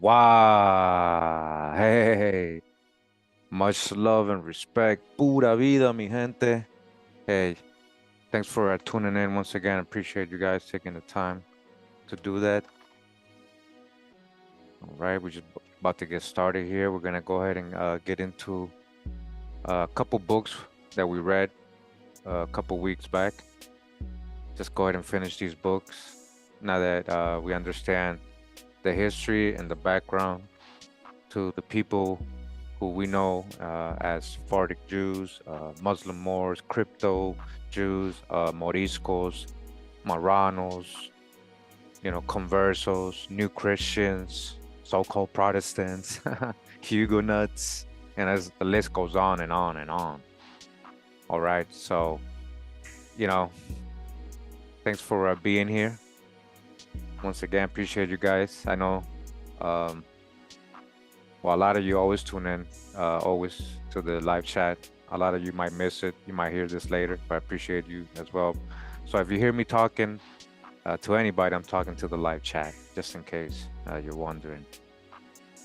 Wow. Hey, much love and respect. Pura vida, mi gente. Hey, thanks for tuning in once again. Appreciate you guys taking the time to do that. All right, we're just about to get started here. We're gonna go ahead and get into a couple books that we read a couple weeks back. Just go ahead and finish these books now that we understand the history and the background to the people who we know as Sephardic Jews, Muslim Moors, crypto Jews, Moriscos, Marranos, conversos, new Christians, so-called Protestants, Huguenots, and as the list goes on and on and on. All right, so, you know, thanks for being here. Once again, appreciate you guys. I know, well, a lot of you always tune in, always to the live chat. A lot of you might miss it. You might hear this later, but I appreciate you as well. So if you hear me talking to anybody, I'm talking to the live chat, just in case you're wondering.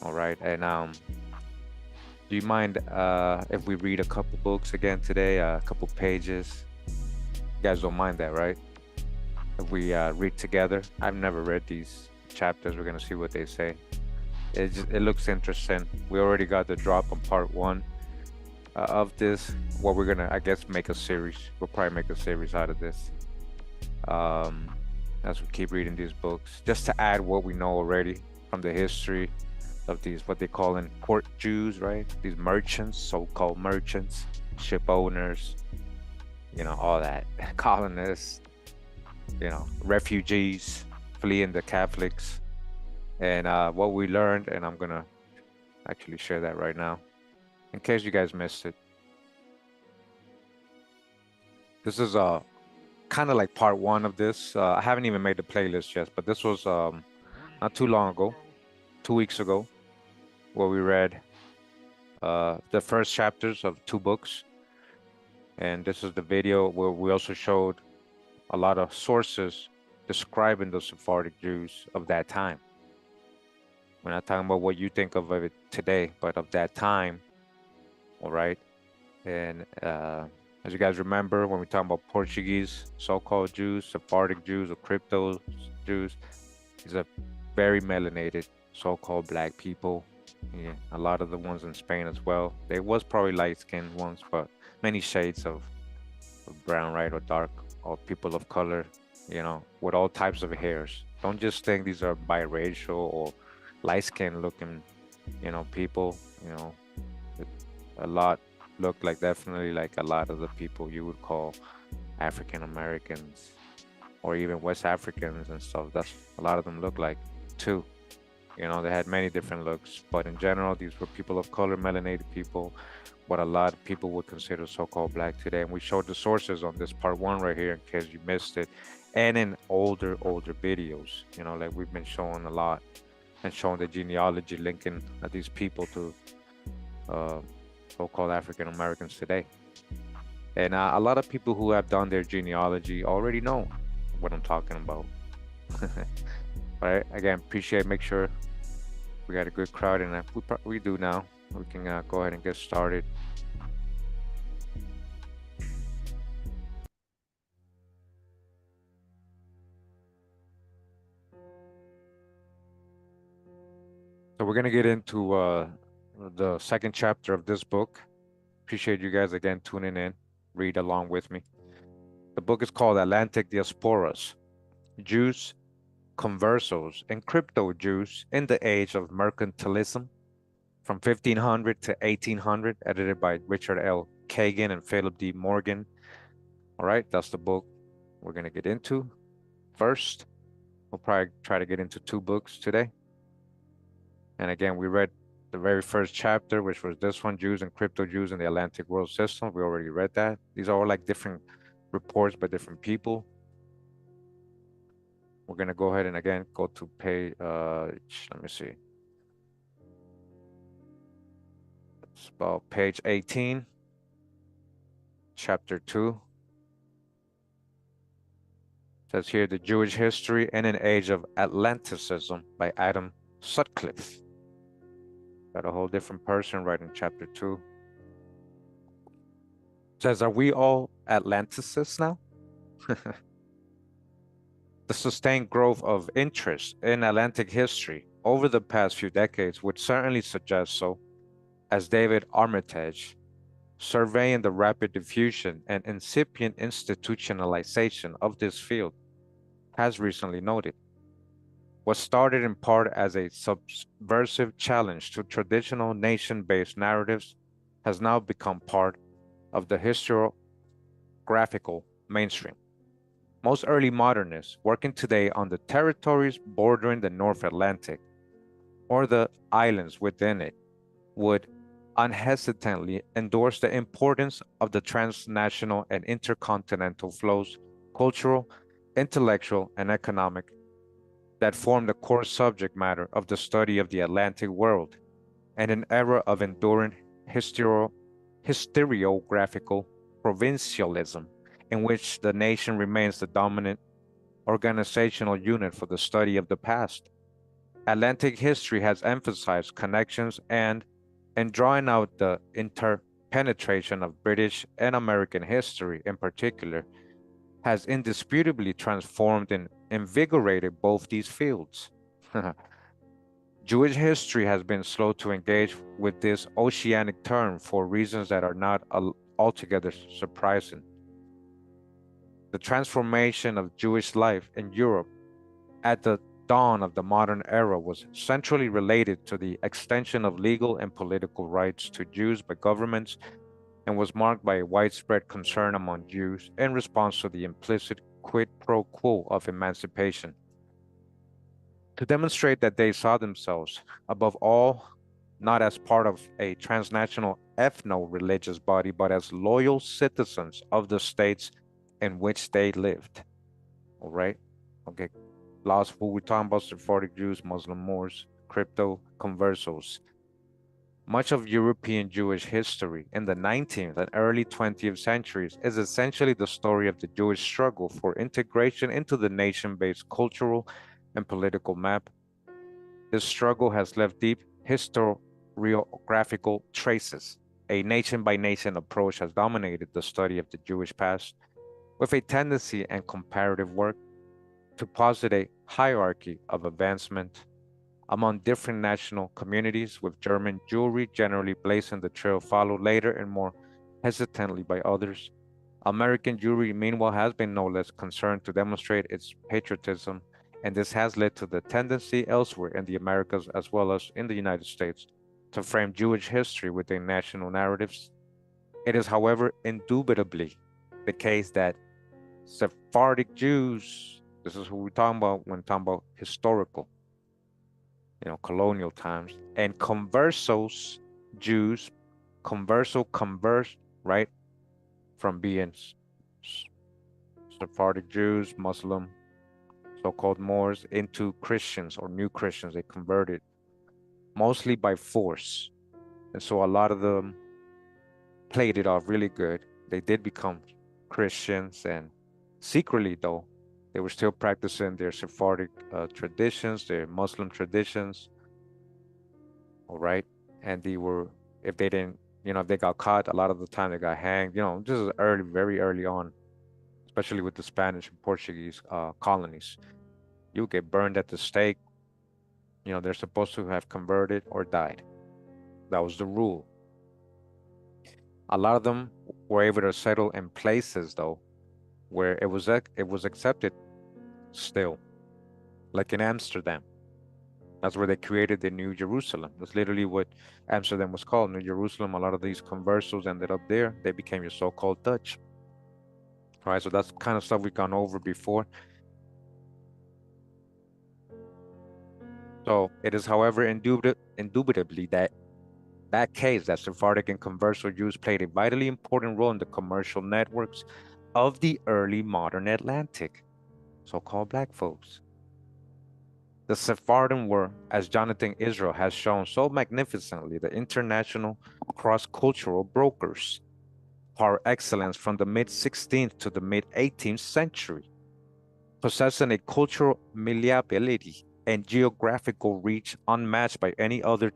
All right, and do you mind if we read a couple books again today, a couple pages? You guys don't mind that, right? If we read together. I've never read these chapters. We're gonna see what they say. It looks interesting. We already got the drop on part one of this. What we're gonna, I guess, make a series. We'll probably make a series out of this. As we keep reading these books, just to add what we know already from the history of these, what they call in port Jews, right? These merchants, so-called merchants, ship owners, all that, colonists, refugees fleeing the Catholics, and what we learned, and I'm gonna actually share that right now, in case you guys missed it. This is kind of like part one of this. I haven't even made the playlist yet, but this was not too long ago, 2 weeks ago, where we read the first chapters of two books. And this is the video where we also showed a lot of sources describing the Sephardic Jews of that time. We're not talking about what you think of it today, but of that time, all right? And as you guys remember, when we talk about Portuguese so-called Jews, Sephardic Jews, or crypto Jews, these are very melanated so-called black people. Yeah, a lot of the ones in Spain as well. There was probably light-skinned ones, but many shades of brown, right, or dark, or people of color, with all types of hairs. Don't just think these are biracial or light-skinned looking, people, a lot look like, definitely like a lot of the people you would call African Americans or even West Africans and stuff. That's a lot of them look like too. They had many different looks, but in general, these were people of color, melanated people, what a lot of people would consider so-called black today. And we showed the sources on this part one right here in case you missed it, and in older videos, like we've been showing a lot and showing the genealogy linking these people to so-called African Americans today. And a lot of people who have done their genealogy already know what I'm talking about. But again, make sure we got a good crowd, and we do now. We can go ahead and get started. So we're gonna get into the second chapter of this book. Appreciate you guys again tuning in. Read along with me. The book is called Atlantic Diasporas, Jews, Conversos, and Crypto Jews in the Age of Mercantilism, from 1500 to 1800, edited by Richard L. Cayenne and Philip D. Morgan. All right, that's the book we're gonna get into first. We'll probably try to get into two books today. And again, we read the very first chapter, which was this one, Jews and Crypto Jews in the Atlantic World System. We already read that. These are all like different reports by different people. We're gonna go ahead and again go to page, let me see. It's about page 18, chapter 2. It says here, The Jewish History in an Age of Atlanticism by Adam Sutcliffe. Got a whole different person writing chapter 2. Says, are we all Atlanticists now? The sustained growth of interest in Atlantic history over the past few decades would certainly suggest so, as David Armitage, surveying the rapid diffusion and incipient institutionalization of this field, has recently noted. What started in part as a subversive challenge to traditional nation-based narratives has now become part of the historiographical mainstream. Most early modernists working today on the territories bordering the North Atlantic or the islands within it would unhesitantly endorse the importance of the transnational and intercontinental flows, cultural, intellectual, and economic, that form the core subject matter of the study of the Atlantic world, and an era of enduring historiographical provincialism in which the nation remains the dominant organizational unit for the study of the past. Atlantic history has emphasized connections and, in drawing out the interpenetration of British and American history in particular, has indisputably transformed and invigorated both these fields. Jewish history has been slow to engage with this oceanic term for reasons that are not altogether surprising. The transformation of Jewish life in Europe at the dawn of the modern era was centrally related to the extension of legal and political rights to Jews by governments and was marked by a widespread concern among Jews in response to the implicit quid pro quo of emancipation. To demonstrate that they saw themselves, above all, not as part of a transnational ethno-religious body, but as loyal citizens of the states in which they lived. All right? Okay. Last food we're talking about Sephardic Jews, Muslim Moors, crypto conversos. Much of European Jewish history in the 19th and early 20th centuries is essentially the story of the Jewish struggle for integration into the nation-based cultural and political map. This struggle has left deep historiographical traces. A nation-by-nation approach has dominated the study of the Jewish past, with a tendency and comparative work to posit a hierarchy of advancement among different national communities, with German Jewry generally blazing the trail followed later and more hesitantly by others. American Jewry, meanwhile, has been no less concerned to demonstrate its patriotism, and this has led to the tendency elsewhere in the Americas as well as in the United States to frame Jewish history within national narratives. It is, however, indubitably the case that Sephardic Jews, this is who we're talking about when talking about historical, colonial times, and conversos Jews, convert, right, from being Sephardic Jews, Muslim, so-called Moors, into Christians or new Christians. They converted mostly by force. And so a lot of them played it off really good. They did become Christians, and secretly, though, they were still practicing their Sephardic traditions, their Muslim traditions. All right. And they were, if they didn't, if they got caught, a lot of the time they got hanged. This is early, very early on, especially with the Spanish and Portuguese colonies. You get burned at the stake. They're supposed to have converted or died. That was the rule. A lot of them were able to settle in places, though, where it was accepted still, like in Amsterdam. That's where they created the New Jerusalem. That's literally what Amsterdam was called, New Jerusalem. A lot of these conversos ended up there. They became your so-called Dutch. All right, so that's kind of stuff we've gone over before. So it is, however, indubitably that case that Sephardic and converso Jews played a vitally important role in the commercial networks of the early modern Atlantic, so-called black folks. The Sephardim were, as Jonathan Israel has shown so magnificently, the international cross-cultural brokers par excellence from the mid-16th to the mid-18th century, possessing a cultural malleability and geographical reach unmatched by any other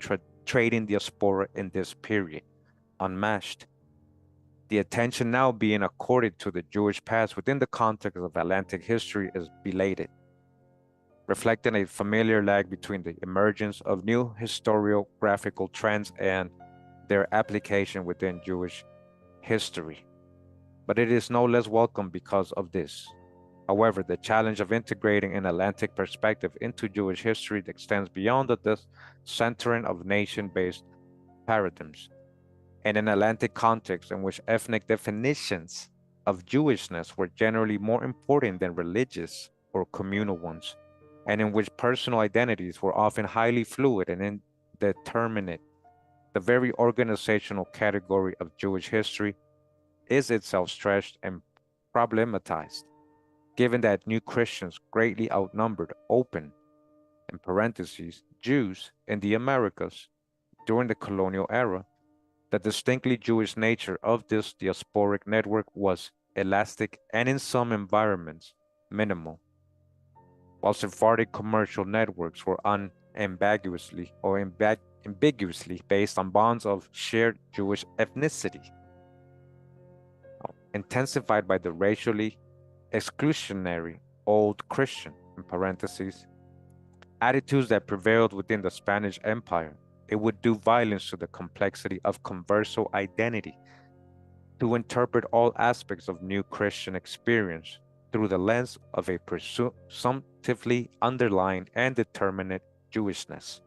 trading diaspora in this period, unmatched. The attention now being accorded to the Jewish past within the context of Atlantic history is belated, reflecting a familiar lag between the emergence of new historiographical trends and their application within Jewish history. But it is no less welcome because of this. However, the challenge of integrating an Atlantic perspective into Jewish history extends beyond the centering of nation-based paradigms. In an Atlantic context in which ethnic definitions of Jewishness were generally more important than religious or communal ones, and in which personal identities were often highly fluid and indeterminate, the very organizational category of Jewish history is itself stretched and problematized, given that new Christians greatly outnumbered open, in parentheses, Jews in the Americas during the colonial era. The distinctly Jewish nature of this diasporic network was elastic and in some environments minimal, while Sephardic commercial networks were unambiguously or ambiguously based on bonds of shared Jewish ethnicity, intensified by the racially exclusionary old Christian, in parentheses, attitudes that prevailed within the Spanish Empire. It would do violence to the complexity of converso identity to interpret all aspects of new Christian experience through the lens of a presumptively underlying and determinate Jewishness.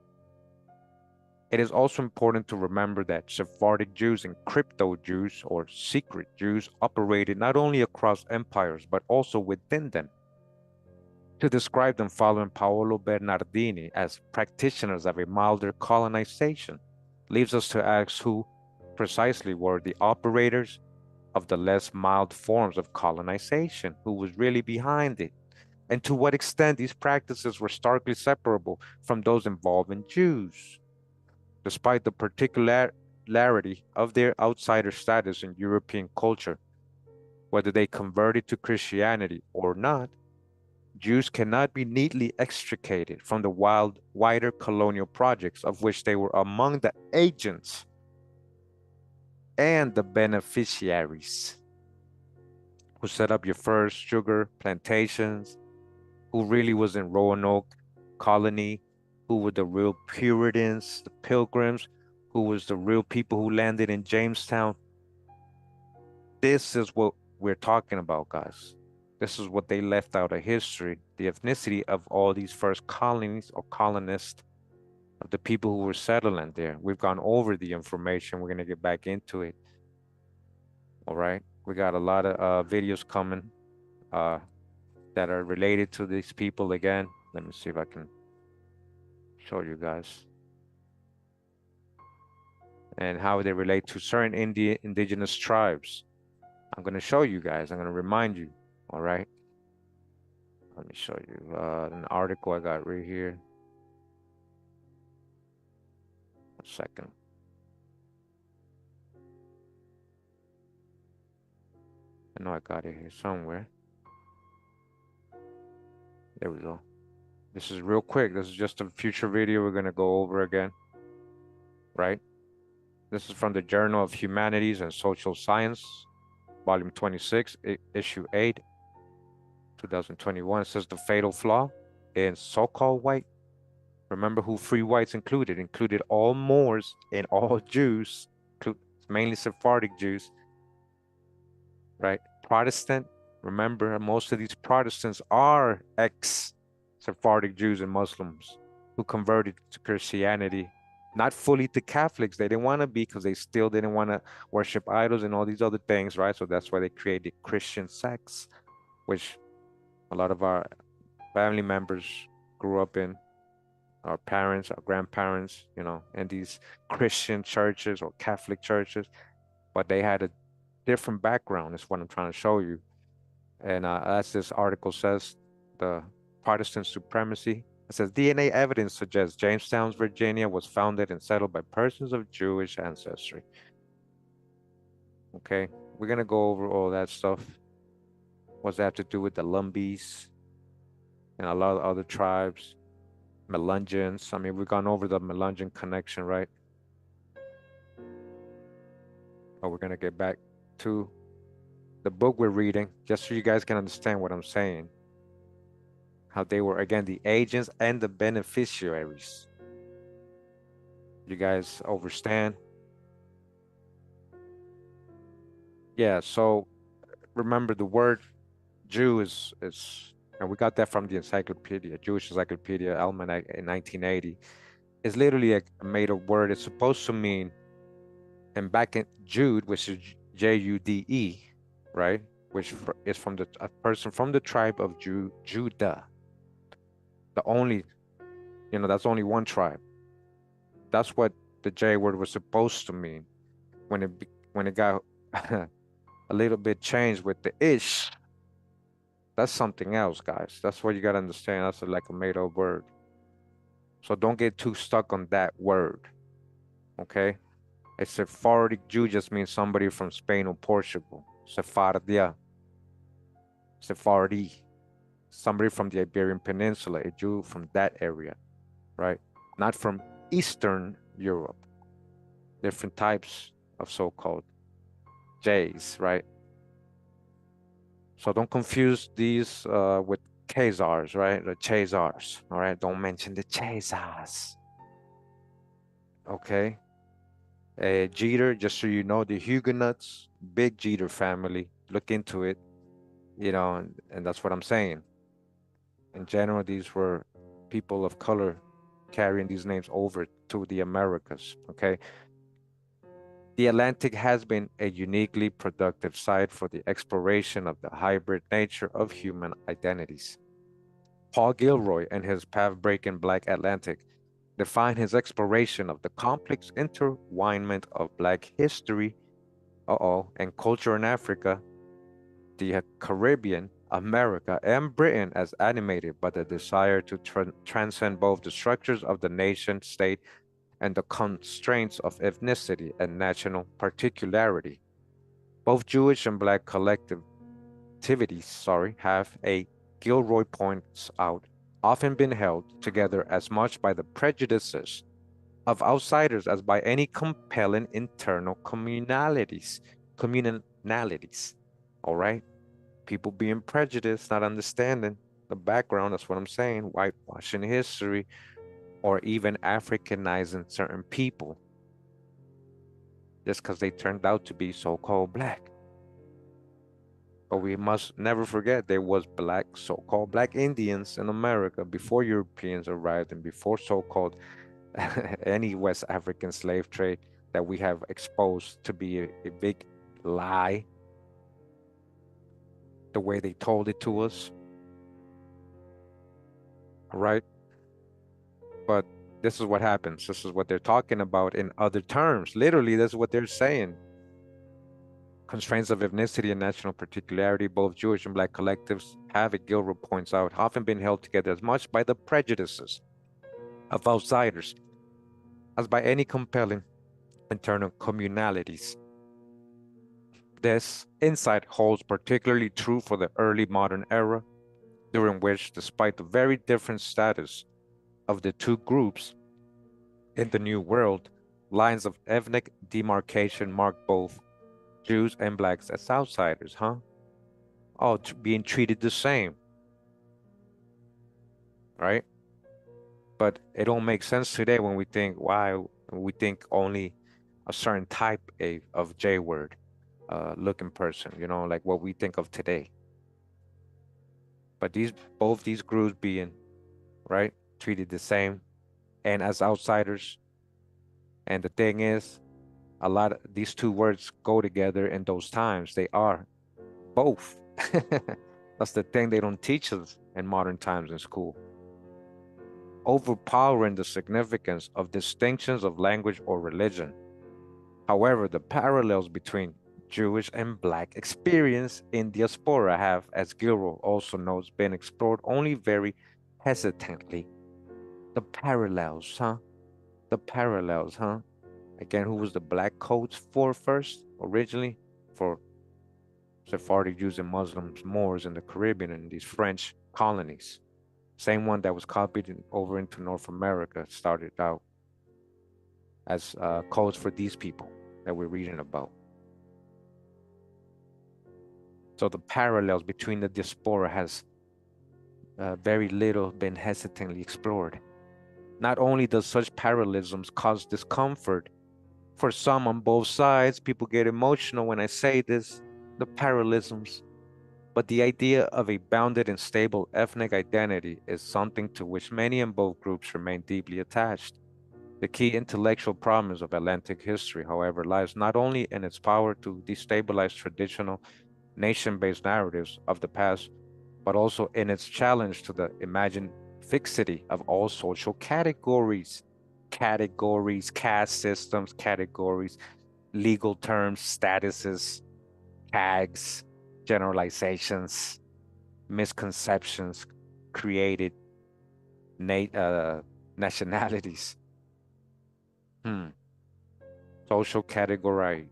It is also important to remember that Sephardic Jews and crypto Jews or secret Jews operated not only across empires but also within them. To describe them following Paolo Bernardini as practitioners of a milder colonization leaves us to ask who precisely were the operators of the less mild forms of colonization, who was really behind it, and to what extent these practices were starkly separable from those involving Jews. Despite the particularity of their outsider status in European culture, whether they converted to Christianity or not, Jews cannot be neatly extricated from the wider colonial projects of which they were among the agents and the beneficiaries, who set up your first sugar plantations, who really was in Roanoke colony, who were the real Puritans, the Pilgrims, who was the real people who landed in Jamestown. This is what we're talking about, guys. This is what they left out of history, the ethnicity of all these first colonies or colonists, of the people who were settling there. We've gone over the information. We're going to get back into it. All right. We got a lot of videos coming that are related to these people again. Let me see if I can show you guys. And how they relate to certain indigenous tribes. I'm going to show you guys. I'm going to remind you. All right. Let me show you an article I got right here. A second. I know I got it here somewhere. There we go. This is real quick. This is just a future video we're going to go over again. Right? This is from the Journal of Humanities and Social Science, Volume 26, Issue 8, 2021. It says the fatal flaw in so-called white. Remember who free whites included all Moors and all Jews, mainly Sephardic Jews, right? Protestant, remember most of these Protestants are ex-Sephardic Jews and Muslims who converted to Christianity, not fully to Catholics. They didn't want to be because they still didn't want to worship idols and all these other things, right? So that's why they created Christian sects, which a lot of our family members grew up in, our parents, our grandparents, you know, in these Christian churches or Catholic churches, but they had a different background, is what I'm trying to show you. And as this article says, the Protestant supremacy, it says DNA evidence suggests Jamestown, Virginia was founded and settled by persons of Jewish ancestry. Okay, we're gonna go over all that stuff. What's that have to do with the Lumbees and a lot of other tribes, Melungeons. I mean, we've gone over the Melungeon connection, right? But we're gonna get back to the book we're reading, just so you guys can understand what I'm saying. How they were again the agents and the beneficiaries. You guys understand? Yeah. So remember the word Jew is, and we got that from the encyclopedia, Jewish Encyclopedia Almanac in 1980. It's literally a made up word. It's supposed to mean, and back in Jude, which is Jude, right? Which is from a person from the tribe of Judah. The only, that's only one tribe. That's what the J word was supposed to mean. When it got a little bit changed with the ish, that's something else, guys. That's what you gotta understand. That's like a made up word. So don't get too stuck on that word. Okay? A Sephardic Jew just means somebody from Spain or Portugal. Sephardia, Sephardi, somebody from the Iberian Peninsula, a Jew from that area, right? Not from Eastern Europe. Different types of so-called J's, right? So don't confuse these with Khazars, right? The Chazars, all right? Don't mention the Chazars, okay? Jeter, just so you know, the Huguenots, big Jeter family. Look into it, and that's what I'm saying. In general, these were people of color carrying these names over to the Americas, okay? The Atlantic has been a uniquely productive site for the exploration of the hybrid nature of human identities. Paul Gilroy and his path-breaking Black Atlantic define his exploration of the complex intertwinement of Black history, and culture in Africa, the Caribbean, America, and Britain as animated by the desire to transcend both the structures of the nation state and the constraints of ethnicity and national particularity. Both Jewish and Black collectivities, have, Gilroy points out, often been held together as much by the prejudices of outsiders as by any compelling internal communalities. All right? People being prejudiced, not understanding the background, that's what I'm saying, whitewashing history, or even Africanizing certain people just because they turned out to be so-called Black. But we must never forget there was so-called Black Indians in America before Europeans arrived and before so-called any West African slave trade that we have exposed to be a big lie, the way they told it to us. All right? But this is what happens. This is what they're talking about in other terms. Literally, that's what they're saying. Constraints of ethnicity and national particularity, both Jewish and Black collectives have, it Gilroy points out, often been held together as much by the prejudices of outsiders as by any compelling internal communalities. This insight holds particularly true for the early modern era, during which, despite the very different status of the two groups in the New World, lines of ethnic demarcation marked both Jews and Blacks as outsiders, being treated the same, right? But it don't make sense today when we think, why we think only a certain type of J word looking person, like what we think of today. But both these groups being, right, treated the same and as outsiders. And the thing is, a lot of these two words go together in those times. They are both. That's the thing they don't teach us in modern times in school. Overpowering the significance of distinctions of language or religion. However, the parallels between Jewish and Black experience in diaspora have, as Gilroy also notes, been explored only very hesitantly. The parallels, huh? The parallels, huh? Again, who was the Black codes for first, originally? For Sephardic Jews and Muslims, Moors in the Caribbean and these French colonies. Same one that was copied over into North America, started out as codes for these people that we're reading about. So the parallels between the diaspora has very little been hesitantly explored. Not only does such parallelisms cause discomfort for some on both sides, people get emotional when I say this, the parallelisms, but the idea of a bounded and stable ethnic identity is something to which many in both groups remain deeply attached. The key intellectual promise of Atlantic history, however, lies not only in its power to destabilize traditional nation-based narratives of the past, but also in its challenge to the imagined fixity of all social categories, caste systems, categories, legal terms, statuses, tags, generalizations, misconceptions, created nationalities. Social categories.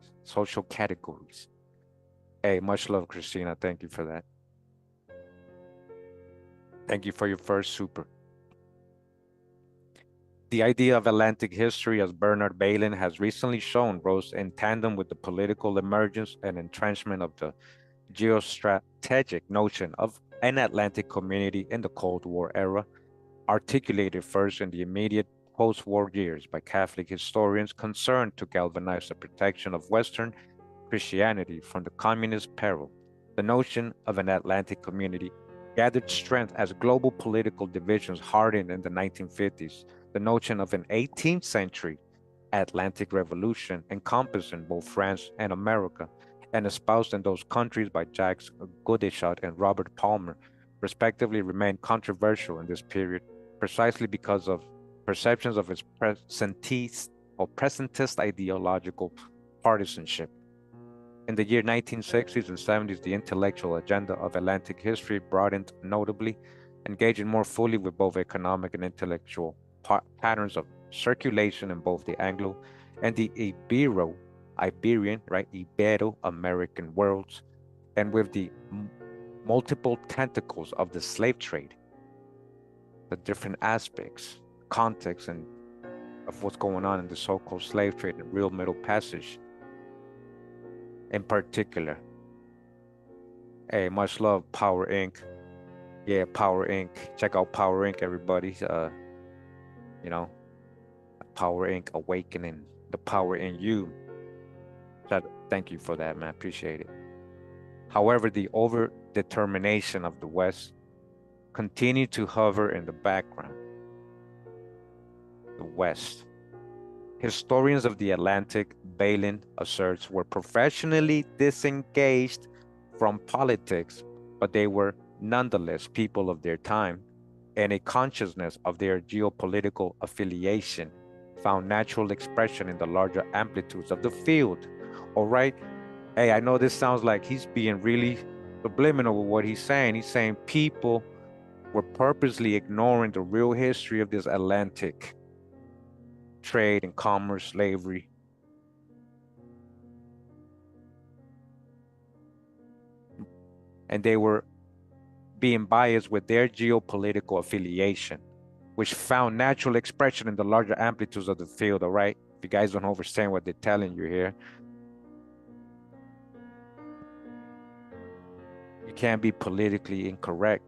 Hey, much love, Christina. Thank you for that. Thank you for your first super. The idea of Atlantic history, as Bernard Bailyn has recently shown, rose in tandem with the political emergence and entrenchment of the geostrategic notion of an Atlantic community in the Cold War era, articulated first in the immediate post-war years by Catholic historians concerned to galvanize the protection of Western Christianity from the communist peril. The notion of an Atlantic community gathered strength as global political divisions hardened in the 1950s. The notion of an 18th century Atlantic revolution encompassing both France and America and espoused in those countries by Jacques Godechot and Robert Palmer, respectively, remained controversial in this period precisely because of perceptions of its presentist ideological partisanship. In the year 1960s and 70s, the intellectual agenda of Atlantic history broadened notably, engaging more fully with both economic and intellectual patterns of circulation in both the Anglo and the Ibero-American worlds, and with the multiple tentacles of the slave trade, the different aspects, context, and of what's going on in the so-called slave trade and real Middle Passage in particular. Hey, much love, Power Inc. Yeah, Power Inc. Check out Power Inc., everybody. Power Inc. Awakening, the power in you. Thank you for that, man. Appreciate it. However, the overdetermination of the West continued to hover in the background. The West. Historians of the Atlantic, Bailyn asserts, were professionally disengaged from politics, but they were nonetheless people of their time, and a consciousness of their geopolitical affiliation found natural expression in the larger amplitudes of the field. All right? Hey, I know this sounds like he's being really subliminal with what he's saying. He's saying people were purposely ignoring the real history of this Atlantic trade and commerce, slavery. And they were being biased with their geopolitical affiliation, which found natural expression in the larger amplitudes of the field, all right? If you guys don't understand what they're telling you here, you can't be politically incorrect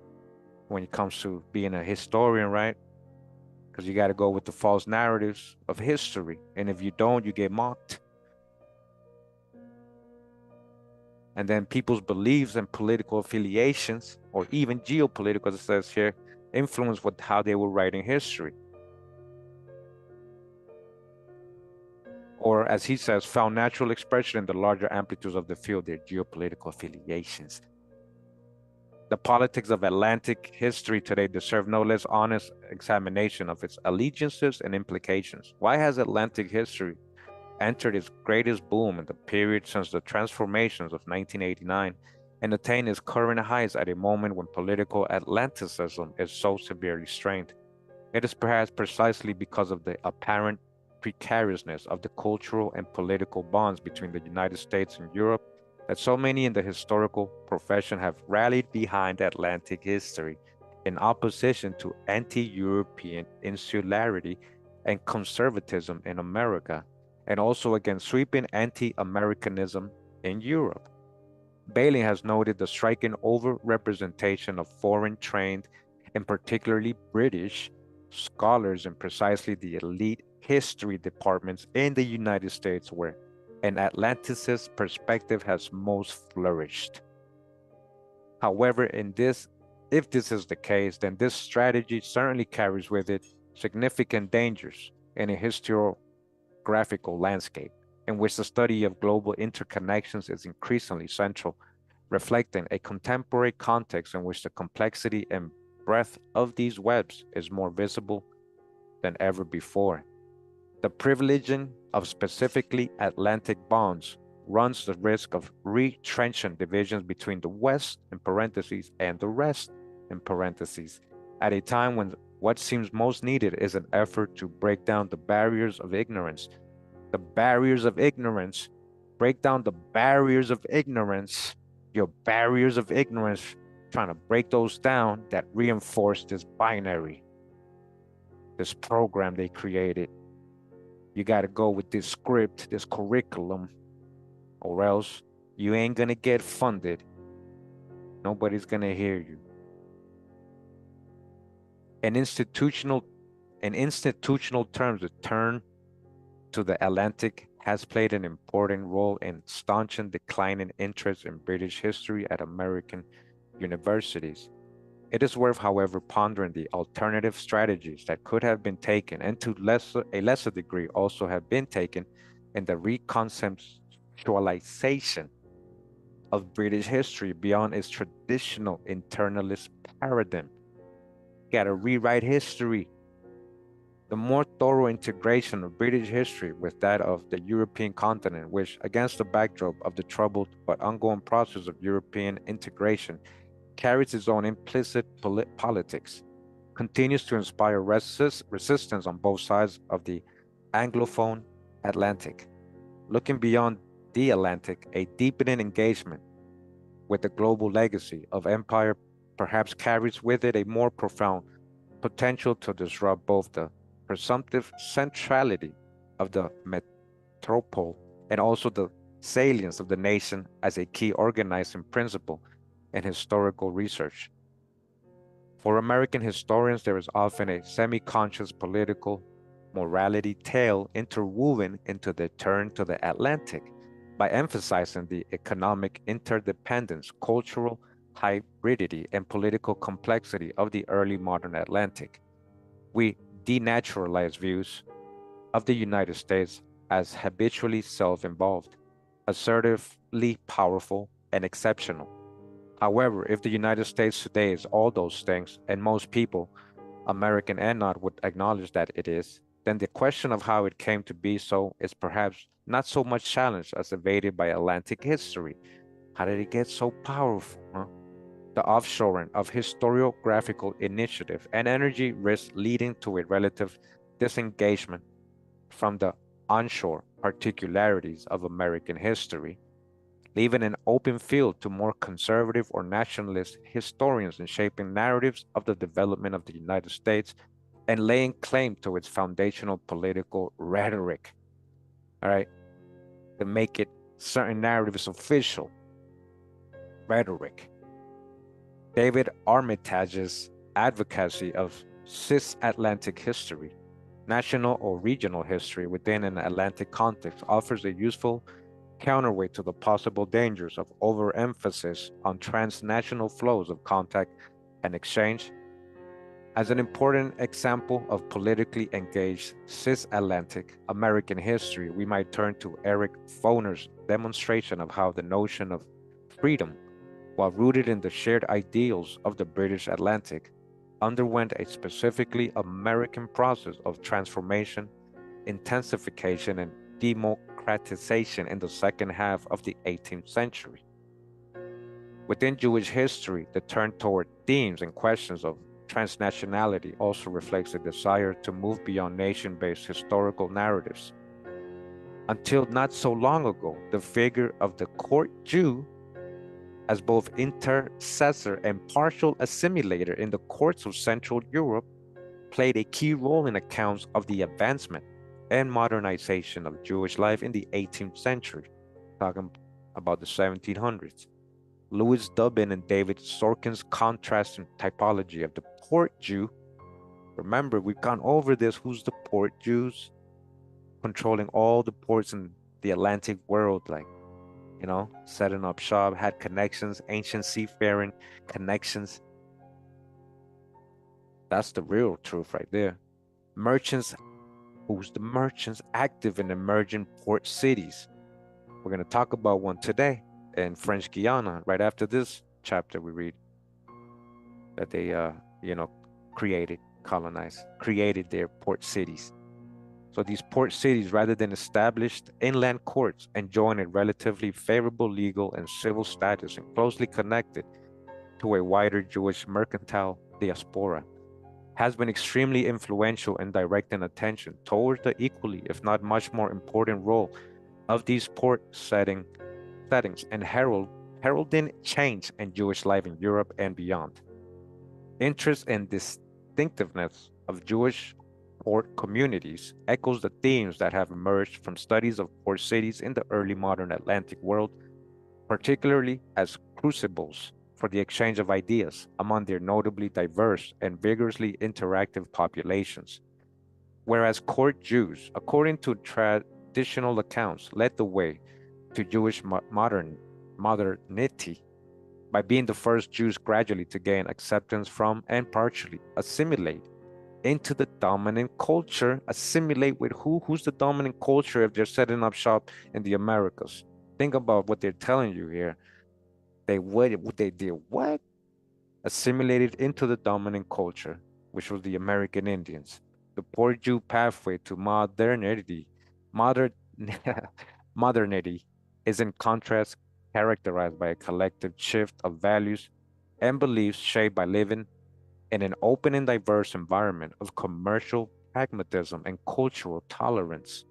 when it comes to being a historian, right? Because you got to go with the false narratives of history. And if you don't, you get mocked. And then people's beliefs and political affiliations, or even geopolitical, as it says here, influence with how they were writing history. Or as he says, found natural expression in the larger amplitudes of the field, their geopolitical affiliations. The politics of Atlantic history today deserve no less honest examination of its allegiances and implications. Why has Atlantic history entered its greatest boom in the period since the transformations of 1989 and attained its current heights at a moment when political Atlanticism is so severely strained? It is perhaps precisely because of the apparent precariousness of the cultural and political bonds between the United States and Europe that so many in the historical profession have rallied behind Atlantic history in opposition to anti-European insularity and conservatism in America, and also against sweeping anti-Americanism in Europe. Bailey has noted the striking overrepresentation of foreign trained and particularly British scholars in precisely the elite history departments in the United States where an Atlanticist perspective has most flourished. However, if this is the case, then this strategy certainly carries with it significant dangers in a historiographical landscape in which the study of global interconnections is increasingly central, reflecting a contemporary context in which the complexity and breadth of these webs is more visible than ever before. The privileging of specifically Atlantic bonds runs the risk of retrenching divisions between the West in parentheses and the rest in parentheses at a time when what seems most needed is an effort to break down the barriers of ignorance. The barriers of ignorance, break down the barriers of ignorance, your barriers of ignorance, trying to break those down that reinforce this binary, this program they created. You got to go with this script, this curriculum, or else you ain't going to get funded. Nobody's going to hear you. In institutional terms, the turn to the Atlantic has played an important role in staunching declining interest in British history at American universities. It is worth, however, pondering the alternative strategies that could have been taken and to a lesser degree also have been taken in the reconceptualization of British history beyond its traditional internalist paradigm. Got to rewrite history. The more thorough integration of British history with that of the European continent, which, against the backdrop of the troubled but ongoing process of European integration, carries its own implicit politics, continues to inspire resistance on both sides of the Anglophone Atlantic. Looking beyond the Atlantic, a deepening engagement with the global legacy of empire perhaps carries with it a more profound potential to disrupt both the presumptive centrality of the metropole and also the salience of the nation as a key organizing principle in historical research. For American historians, there is often a semi-conscious political morality tale interwoven into the turn to the Atlantic by emphasizing the economic interdependence, cultural hybridity, and political complexity of the early modern Atlantic. We denaturalize views of the United States as habitually self-involved, assertively powerful, and exceptional. However, if the United States today is all those things, and most people, American and not, would acknowledge that it is, then the question of how it came to be so is perhaps not so much challenged as evaded by Atlantic history. How did it get so powerful? Huh? The offshoring of historiographical initiative and energy risk leading to a relative disengagement from the onshore particularities of American history, leaving an open field to more conservative or nationalist historians in shaping narratives of the development of the United States and laying claim to its foundational political rhetoric, all right, to make it certain narratives official rhetoric. David Armitage's advocacy of cisatlantic history, national or regional history within an Atlantic context, offers a useful counterweight to the possible dangers of overemphasis on transnational flows of contact and exchange. As an important example of politically engaged cisatlantic American history, we might turn to Eric Foner's demonstration of how the notion of freedom, while rooted in the shared ideals of the British Atlantic, underwent a specifically American process of transformation, intensification, and democratization in the second half of the 18th century. Within Jewish history, the turn toward themes and questions of transnationality also reflects a desire to move beyond nation-based historical narratives. Until not so long ago, the figure of the court Jew as both intercessor and partial assimilator in the courts of Central Europe played a key role in accounts of the advancement and modernization of Jewish life in the 18th century, talking about the 1700s. Louis Dubin and David Sorkin's contrasting typology of the port Jew. Remember, we've gone over this. Who's the port Jews? Controlling all the ports in the Atlantic world, like, setting up shop, had connections, ancient seafaring connections. That's the real truth right there. Merchants, who's the merchants active in emerging port cities? We're going to talk about one today in French Guiana. Right after this chapter, we read that they, created their port cities. So these port cities, rather than established inland courts, enjoying a relatively favorable legal and civil status and closely connected to a wider Jewish mercantile diaspora, has been extremely influential in directing attention towards the equally, if not much more important role of these port settings and heralding change in Jewish life in Europe and beyond. Interest and distinctiveness of Jewish port communities echoes the themes that have emerged from studies of port cities in the early modern Atlantic world, particularly as crucibles for the exchange of ideas among their notably diverse and vigorously interactive populations. Whereas court Jews, according to traditional accounts, led the way to Jewish modernity by being the first Jews gradually to gain acceptance from and partially assimilate into the dominant culture. Assimilate with who? Who's the dominant culture if they're setting up shop in the Americas? Think about what they're telling you here. They did what? Assimilated into the dominant culture, which was the American Indians. The poor Jew pathway to modern modernity is in contrast characterized by a collective shift of values and beliefs shaped by living in an open and diverse environment of commercial pragmatism and cultural tolerance.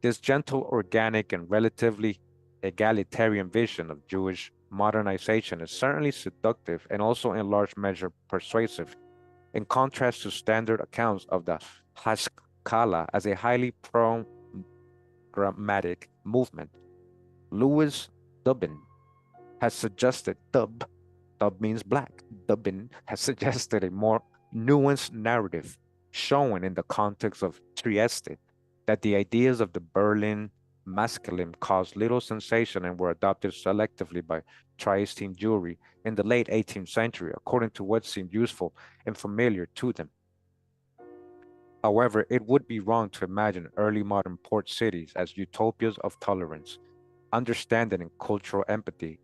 This gentle, organic, and relatively egalitarian vision of Jewish modernization is certainly seductive and also in large measure persuasive, in contrast to standard accounts of the Haskalah as a highly programmatic movement. Louis Dubin has suggested Dub means black. Dubin has suggested a more nuanced narrative, showing in the context of Trieste that the ideas of the Berlin masculine caused little sensation and were adopted selectively by Triestine Jewry in the late 18th century, according to what seemed useful and familiar to them. However, it would be wrong to imagine early modern port cities as utopias of tolerance, understanding, and cultural empathy.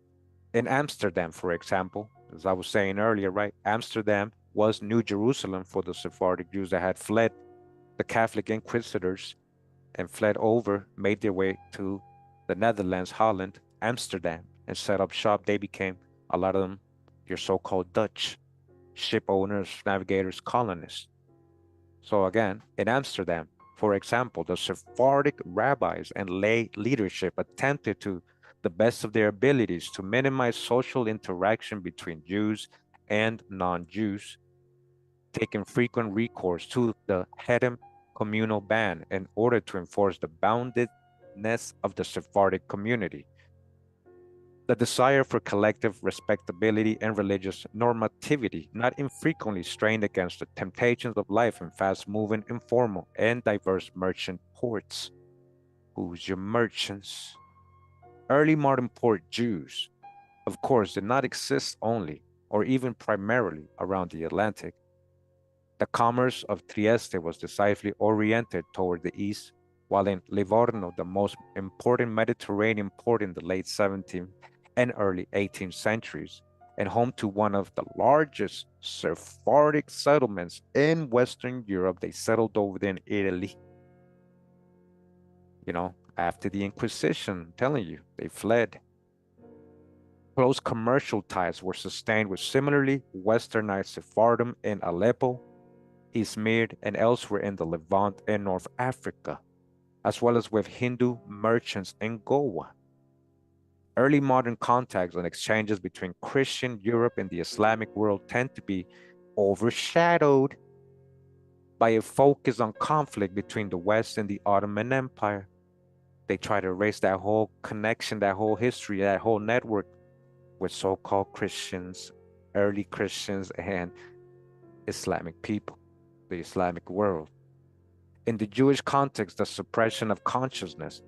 In Amsterdam, for example, as I was saying earlier, right? Amsterdam was New Jerusalem for the Sephardic Jews that had fled the Catholic inquisitors and fled over, made their way to the Netherlands, Holland, Amsterdam, and set up shop. They became, a lot of them, your so-called Dutch ship owners, navigators, colonists. So again, in Amsterdam, for example, the Sephardic rabbis and lay leadership attempted to the best of their abilities to minimize social interaction between Jews and non-Jews, taking frequent recourse to the Hedem communal ban in order to enforce the boundedness of the Sephardic community. The desire for collective respectability and religious normativity not infrequently strained against the temptations of life in fast-moving, informal, and diverse merchant ports. Who's your merchants? Early modern port Jews, of course, did not exist only or even primarily around the Atlantic. The commerce of Trieste was decisively oriented toward the east, while in Livorno, the most important Mediterranean port in the late 17th and early 18th centuries, and home to one of the largest Sephardic settlements in Western Europe, they settled over there in Italy. After the Inquisition, I'm telling you, they fled. Close commercial ties were sustained with similarly westernized Sephardim in Aleppo, Izmir, and elsewhere in the Levant and North Africa, as well as with Hindu merchants in Goa. Early modern contacts and exchanges between Christian Europe and the Islamic world tend to be overshadowed by a focus on conflict between the West and the Ottoman Empire. They try to erase that whole connection, that whole history, that whole network with so-called Christians, early Christians, and Islamic people, the Islamic world. In the Jewish context, the suppression of consciousness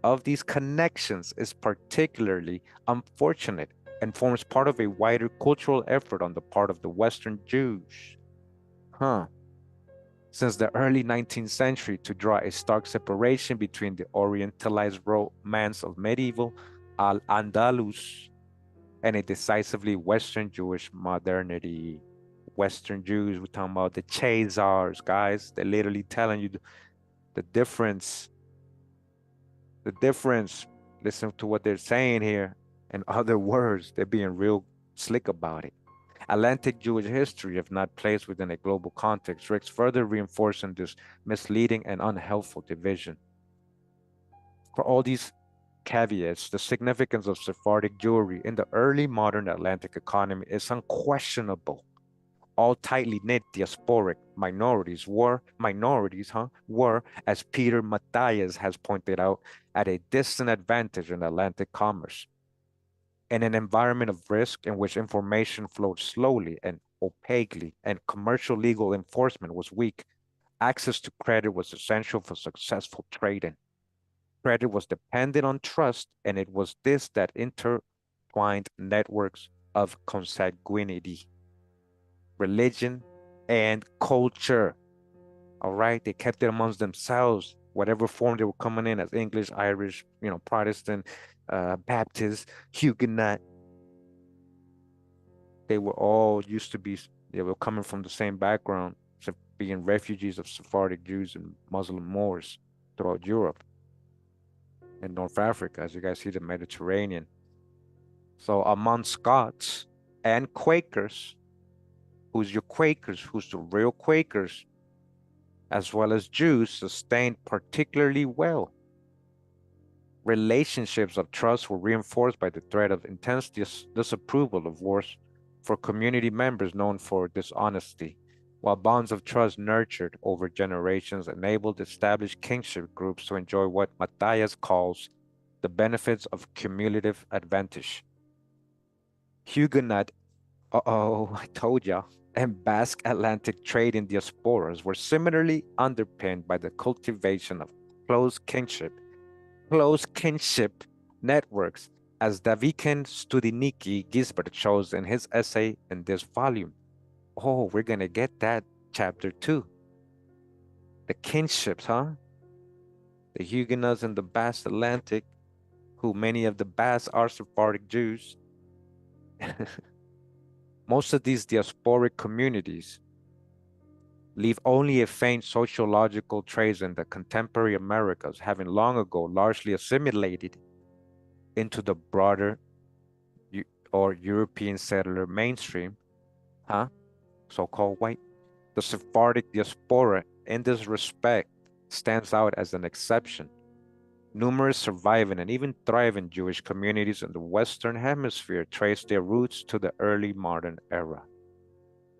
of these connections is particularly unfortunate and forms part of a wider cultural effort on the part of the Western Jews. Huh. Since the early 19th century to draw a stark separation between the Orientalized romance of medieval Al-Andalus and a decisively Western Jewish modernity. Western Jews, we're talking about the Chazars, guys. They're literally telling you the difference. The difference. Listen to what they're saying here. In other words, they're being real slick about it. Atlantic Jewish history, if not placed within a global context, risks further reinforcing this misleading and unhelpful division. For all these caveats, the significance of Sephardic Jewry in the early modern Atlantic economy is unquestionable. All tightly knit diasporic were, as Peter Matthias has pointed out, at a distant advantage in Atlantic commerce. In an environment of risk in which information flowed slowly and opaquely and commercial legal enforcement was weak, access to credit was essential for successful trading. Credit was dependent on trust, and it was this that intertwined networks of consanguinity, religion, and culture. All right, they kept it amongst themselves, whatever form they were coming in as English, Irish, Protestant, Baptist, Huguenot. They were all used to be, they were coming from the same background, being refugees of Sephardic Jews and Muslim Moors throughout Europe and North Africa, as you guys see the Mediterranean. So among Scots and Quakers, who's your Quakers, who's the real Quakers, as well as Jews, sustained particularly well. Relationships of trust were reinforced by the threat of intense disapproval of wars for community members known for dishonesty, while bonds of trust nurtured over generations enabled established kingship groups to enjoy what Matthias calls the benefits of cumulative advantage. Huguenot, I told ya, and Basque Atlantic trade in diasporas were similarly underpinned by the cultivation of close kinship networks, as Daviken Studiniki Gisbert shows in his essay in this volume. Oh, we're going to get that chapter 2. The kinships, huh? The Huguenots in the Basque Atlantic, who many of the Basques are Sephardic Jews. Most of these diasporic communities leave only a faint sociological trace in the contemporary Americas, having long ago largely assimilated into the broader or European settler mainstream, so-called white. The Sephardic diaspora, in this respect, stands out as an exception. Numerous surviving and even thriving Jewish communities in the Western Hemisphere trace their roots to the early modern era.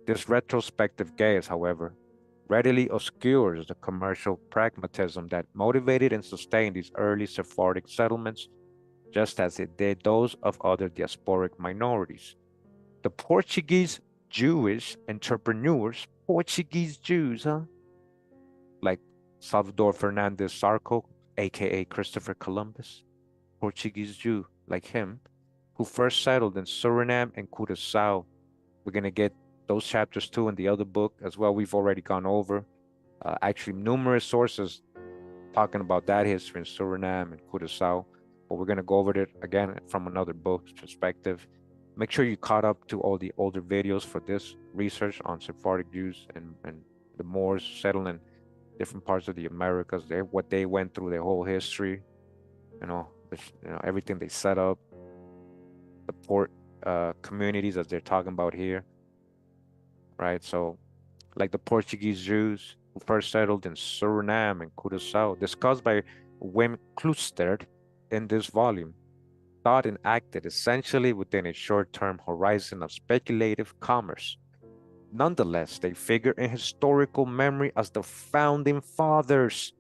This retrospective gaze, however, readily obscures the commercial pragmatism that motivated and sustained these early Sephardic settlements, just as it did those of other diasporic minorities. The Portuguese Jewish entrepreneurs, Portuguese Jews, like Salvador Fernandez Sarco, aka Christopher Columbus, Portuguese Jew like him, who first settled in Suriname and Curaçao. We're going to get those chapters too in the other book as well. We've already gone over actually numerous sources talking about that history in Suriname and Curaçao, but we're going to go over it again from another book's perspective. Make sure you caught up to all the older videos for this research on Sephardic Jews and the Moors settling in different parts of the Americas, what they went through, their whole history, everything they set up, the port communities as they're talking about here, right? So, like the Portuguese Jews who first settled in Suriname and Curaçao, discussed by Wim Kloosterd in this volume, thought and acted essentially within a short-term horizon of speculative commerce. Nonetheless, they figure in historical memory as the founding fathers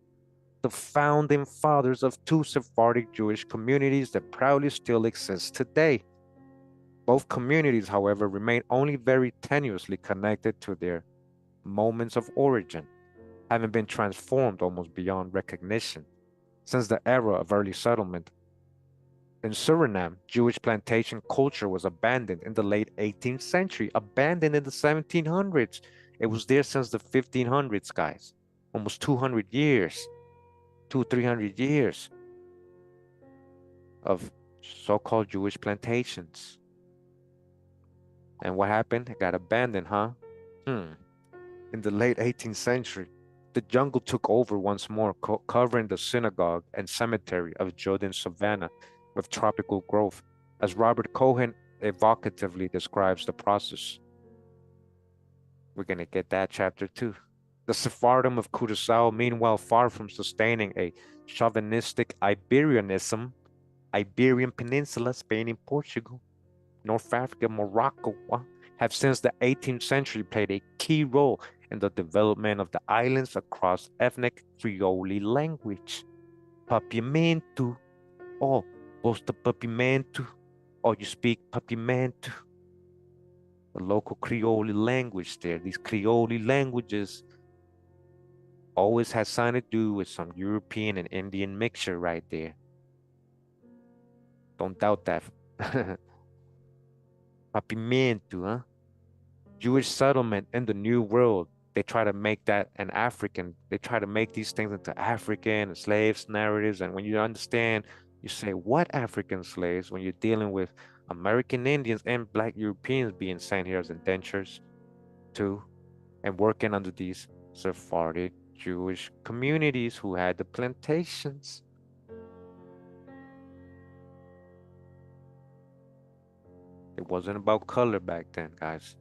of two Sephardic Jewish communities that proudly still exist today. Both communities, however, remain only very tenuously connected to their moments of origin, having been transformed almost beyond recognition since the era of early settlement. In Suriname, Jewish plantation culture was abandoned in the late 18th century, abandoned in the 1700s. It was there since the 1500s, guys. Almost 200 years, 300 years of so-called Jewish plantations. And what happened? It got abandoned, huh? In the late 18th century, the jungle took over once more, covering the synagogue and cemetery of Jordan Savannah with tropical growth, as Robert Cohen evocatively describes the process. We're going to get that chapter too. The Sephardim of Curaçao, meanwhile, far from sustaining a chauvinistic Iberianism, Iberian Peninsula, Spain and Portugal, North Africa, Morocco, have since the 18th century played a key role in the development of the islands across ethnic Creole language. Papiamento, oh, bosta papiamento, or you speak papiamento. The local Creole language there, these Creole languages always has something to do with some European and Indian mixture right there. Don't doubt that. Papiamento, huh? Jewish settlement in the New World, they try to make that an African, they try to make these things into African and slaves narratives. And when you understand, you say, what African slaves when you're dealing with American Indians and Black Europeans being sent here as indentures too, and working under these Sephardic Jewish communities who had the plantations. It wasn't about color back then, guys.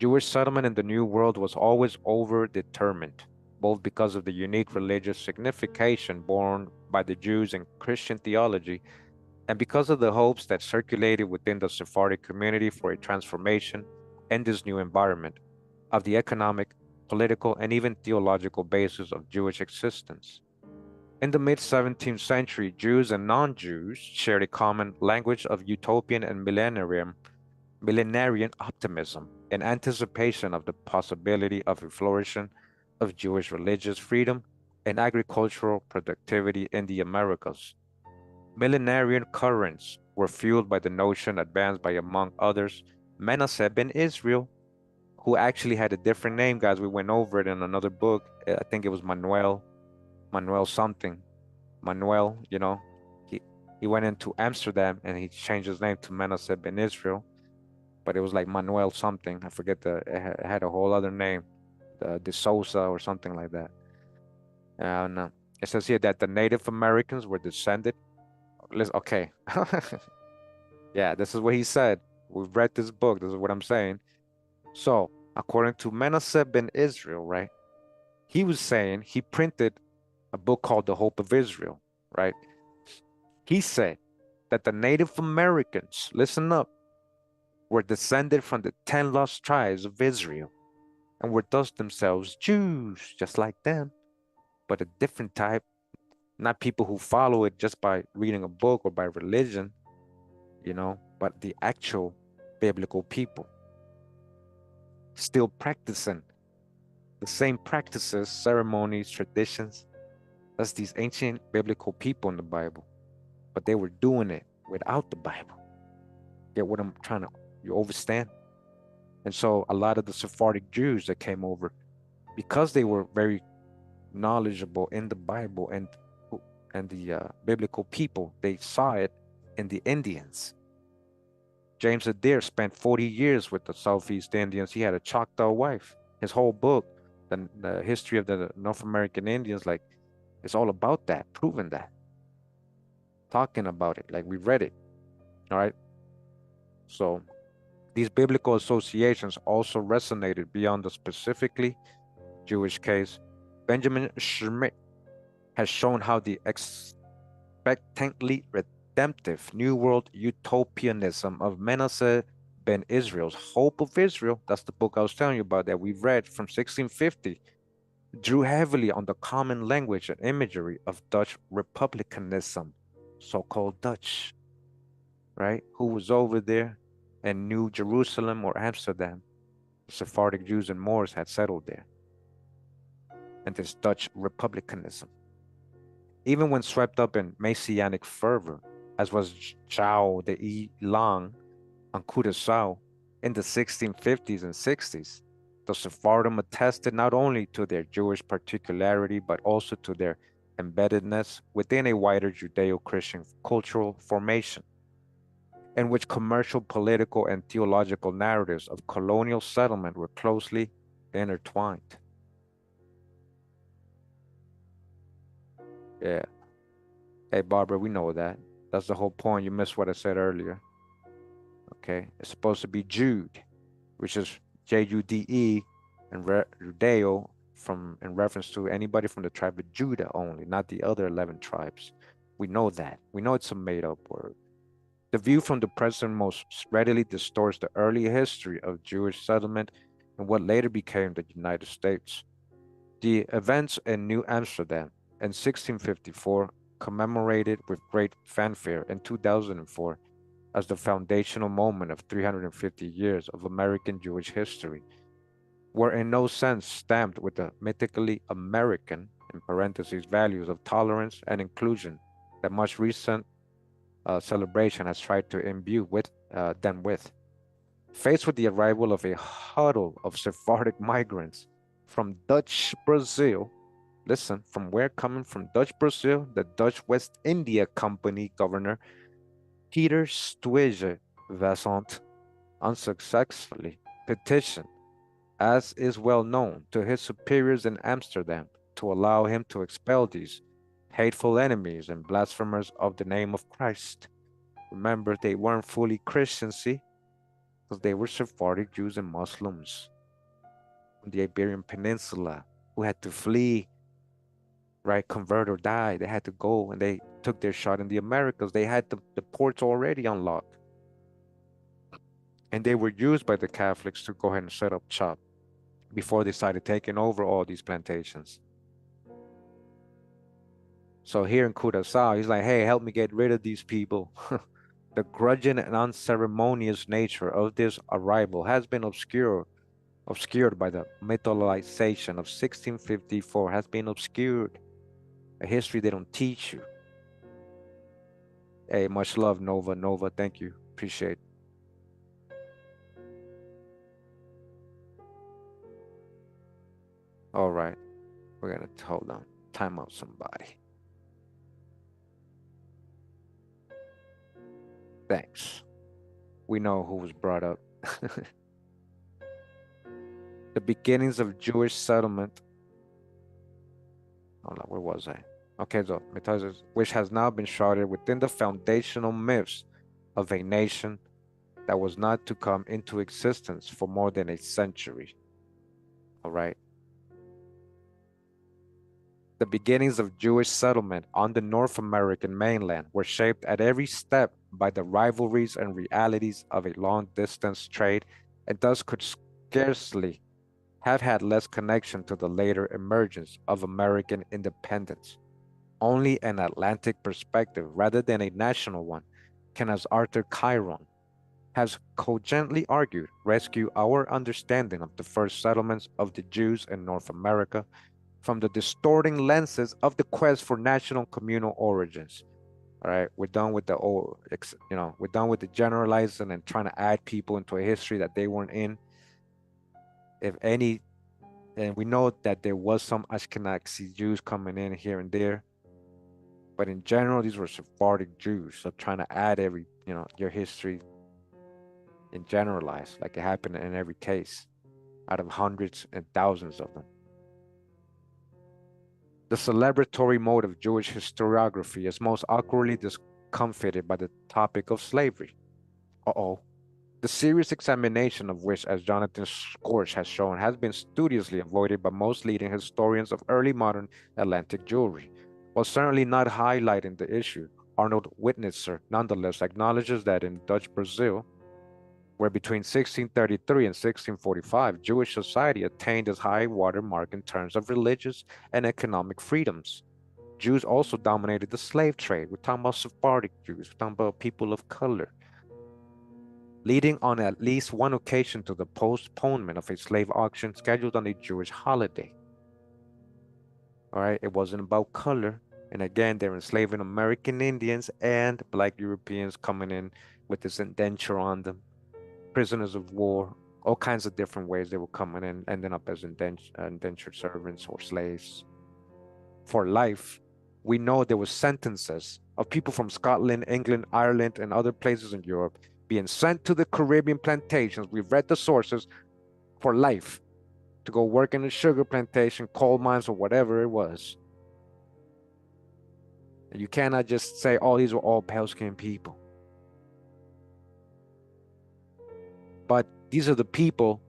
Jewish settlement in the New World was always over-determined, both because of the unique religious signification borne by the Jews in Christian theology and because of the hopes that circulated within the Sephardic community for a transformation in this new environment of the economic, political, and even theological basis of Jewish existence. In the mid-17th century, Jews and non-Jews shared a common language of utopian and millenarian optimism in anticipation of the possibility of a flourishing of Jewish religious freedom and agricultural productivity in the Americas. Millenarian currents were fueled by the notion advanced by, among others, Manasseh ben Israel, who actually had a different name, guys. We went over it in another book. I think it was Manuel something. Manuel, he, he went into Amsterdam and he changed his name to Manasseh ben Israel, but it was like Manuel something. I forget it had a whole other name, De Souza or something like that. And it says here that the Native Americans were descended. Okay. Yeah, this is what he said. We've read this book. This is what I'm saying. So, according to Manasseh ben Israel, right? He was saying he printed a book called The Hope of Israel, right? He said that the Native Americans, listen up, were descended from the 10 lost tribes of Israel and were thus themselves Jews, just like them, but a different type, not people who follow it just by reading a book or by religion, but the actual biblical people, still practicing the same practices, ceremonies, traditions as these ancient biblical people in the Bible, but they were doing it without the Bible. Get what I'm trying to, you understand? And so a lot of the Sephardic Jews that came over, because they were very knowledgeable in the Bible and the biblical people, they saw it in the Indians. James Adair spent 40 years with the Southeast Indians. He had a Choctaw wife. His whole book, the history of the North American Indians, like it's all about that, proving that, talking about it, like we read it. All right. So these biblical associations also resonated beyond the specifically Jewish case. Benjamin Schmidt has shown how the expectantly redemptive New World utopianism of Manasseh ben Israel's Hope of Israel, that's the book I was telling you about that we read from 1650, drew heavily on the common language and imagery of Dutch republicanism, so-called Dutch, right? Who was over there and knew Jerusalem or Amsterdam. The Sephardic Jews and Moors had settled there, and this Dutch republicanism. Even when swept up in Messianic fervor, as was Zhao de Ilang on Curaçao in the 1650s and 60s, the Sephardim attested not only to their Jewish particularity, but also to their embeddedness within a wider Judeo-Christian cultural formation, in which commercial, political, and theological narratives of colonial settlement were closely intertwined. Yeah. Hey, Barbara, we know that. That's the whole point. You missed what I said earlier. Okay. It's supposed to be Jude, which is Jude, and Judeo in reference to anybody from the tribe of Judah only, not the other 11 tribes. We know that. We know it's a made-up word. The view from the present most readily distorts the early history of Jewish settlement in what later became the United States. The events in New Amsterdam in 1654, commemorated with great fanfare in 2004 as the foundational moment of 350 years of American Jewish history, were in no sense stamped with the mythically American, in parentheses, values of tolerance and inclusion that much recent celebration has tried to imbue them with. Faced with the arrival of a huddle of Sephardic migrants from Dutch Brazil, listen, from where coming from Dutch Brazil, the Dutch West India Company governor Peter Stuyvesant unsuccessfully petitioned, as is well known, to his superiors in Amsterdam to allow him to expel these hateful enemies and blasphemers of the name of Christ. Remember, they weren't fully Christian, see, because they were Sephardic Jews and Muslims from the Iberian Peninsula who had to flee, right, convert or die. They had to go and they took their shot in the Americas. They had the ports already unlocked. And they were used by the Catholics to go ahead and set up shop before they started taking over all these plantations. So here in Curaçao, he's like, hey, help me get rid of these people. The grudging and unceremonious nature of this arrival has been obscured by the mythologization of 1654, has been obscured. A history they don't teach you. Hey, much love, Nova. Nova, thank you. Appreciate it. All right. We're going to hold on. Time out somebody. Thanks. We know who was brought up. The beginnings of Jewish settlement. Hold on, where was I? Okay, so which has now been shrouded within the foundational myths of a nation that was not to come into existence for more than a century. All right. The beginnings of Jewish settlement on the North American mainland were shaped at every step by the rivalries and realities of a long-distance trade, and thus could scarcely have had less connection to the later emergence of American independence. Only an Atlantic perspective, rather than a national one, can, as Arthur Chiron has cogently argued, rescue our understanding of the first settlements of the Jews in North America from the distorting lenses of the quest for national communal origins. All right, we're done with the old, we're done with the generalizing and trying to add people into a history that they weren't in. If any, and we know that there was some Ashkenazi Jews coming in here and there, but in general, these were Sephardic Jews. So trying to add your history and generalize, like it happened in every case, out of hundreds and thousands of them. The celebratory mode of Jewish historiography is most awkwardly discomfited by the topic of slavery. The serious examination of which, as Jonathan Scorch has shown, has been studiously avoided by most leading historians of early modern Atlantic Jewry. While certainly not highlighting the issue, Arnold Witnitzer nonetheless acknowledges that in Dutch Brazil, where between 1633 and 1645, Jewish society attained its high water mark in terms of religious and economic freedoms. Jews also dominated the slave trade. We're talking about Sephardic Jews. We're talking about people of color, leading on at least one occasion to the postponement of a slave auction scheduled on a Jewish holiday. All right, it wasn't about color. And again, they're enslaving American Indians and Black Europeans coming in with this indenture on them, prisoners of war, all kinds of different ways they were coming in, ending up as indentured servants or slaves for life. We know there were sentences of people from Scotland, England, Ireland, and other places in Europe being sent to the Caribbean plantations. We've read the sources for life to go work in a sugar plantation, coal mines, or whatever it was. And you cannot just say, oh, these were all pale-skinned people. But these are the people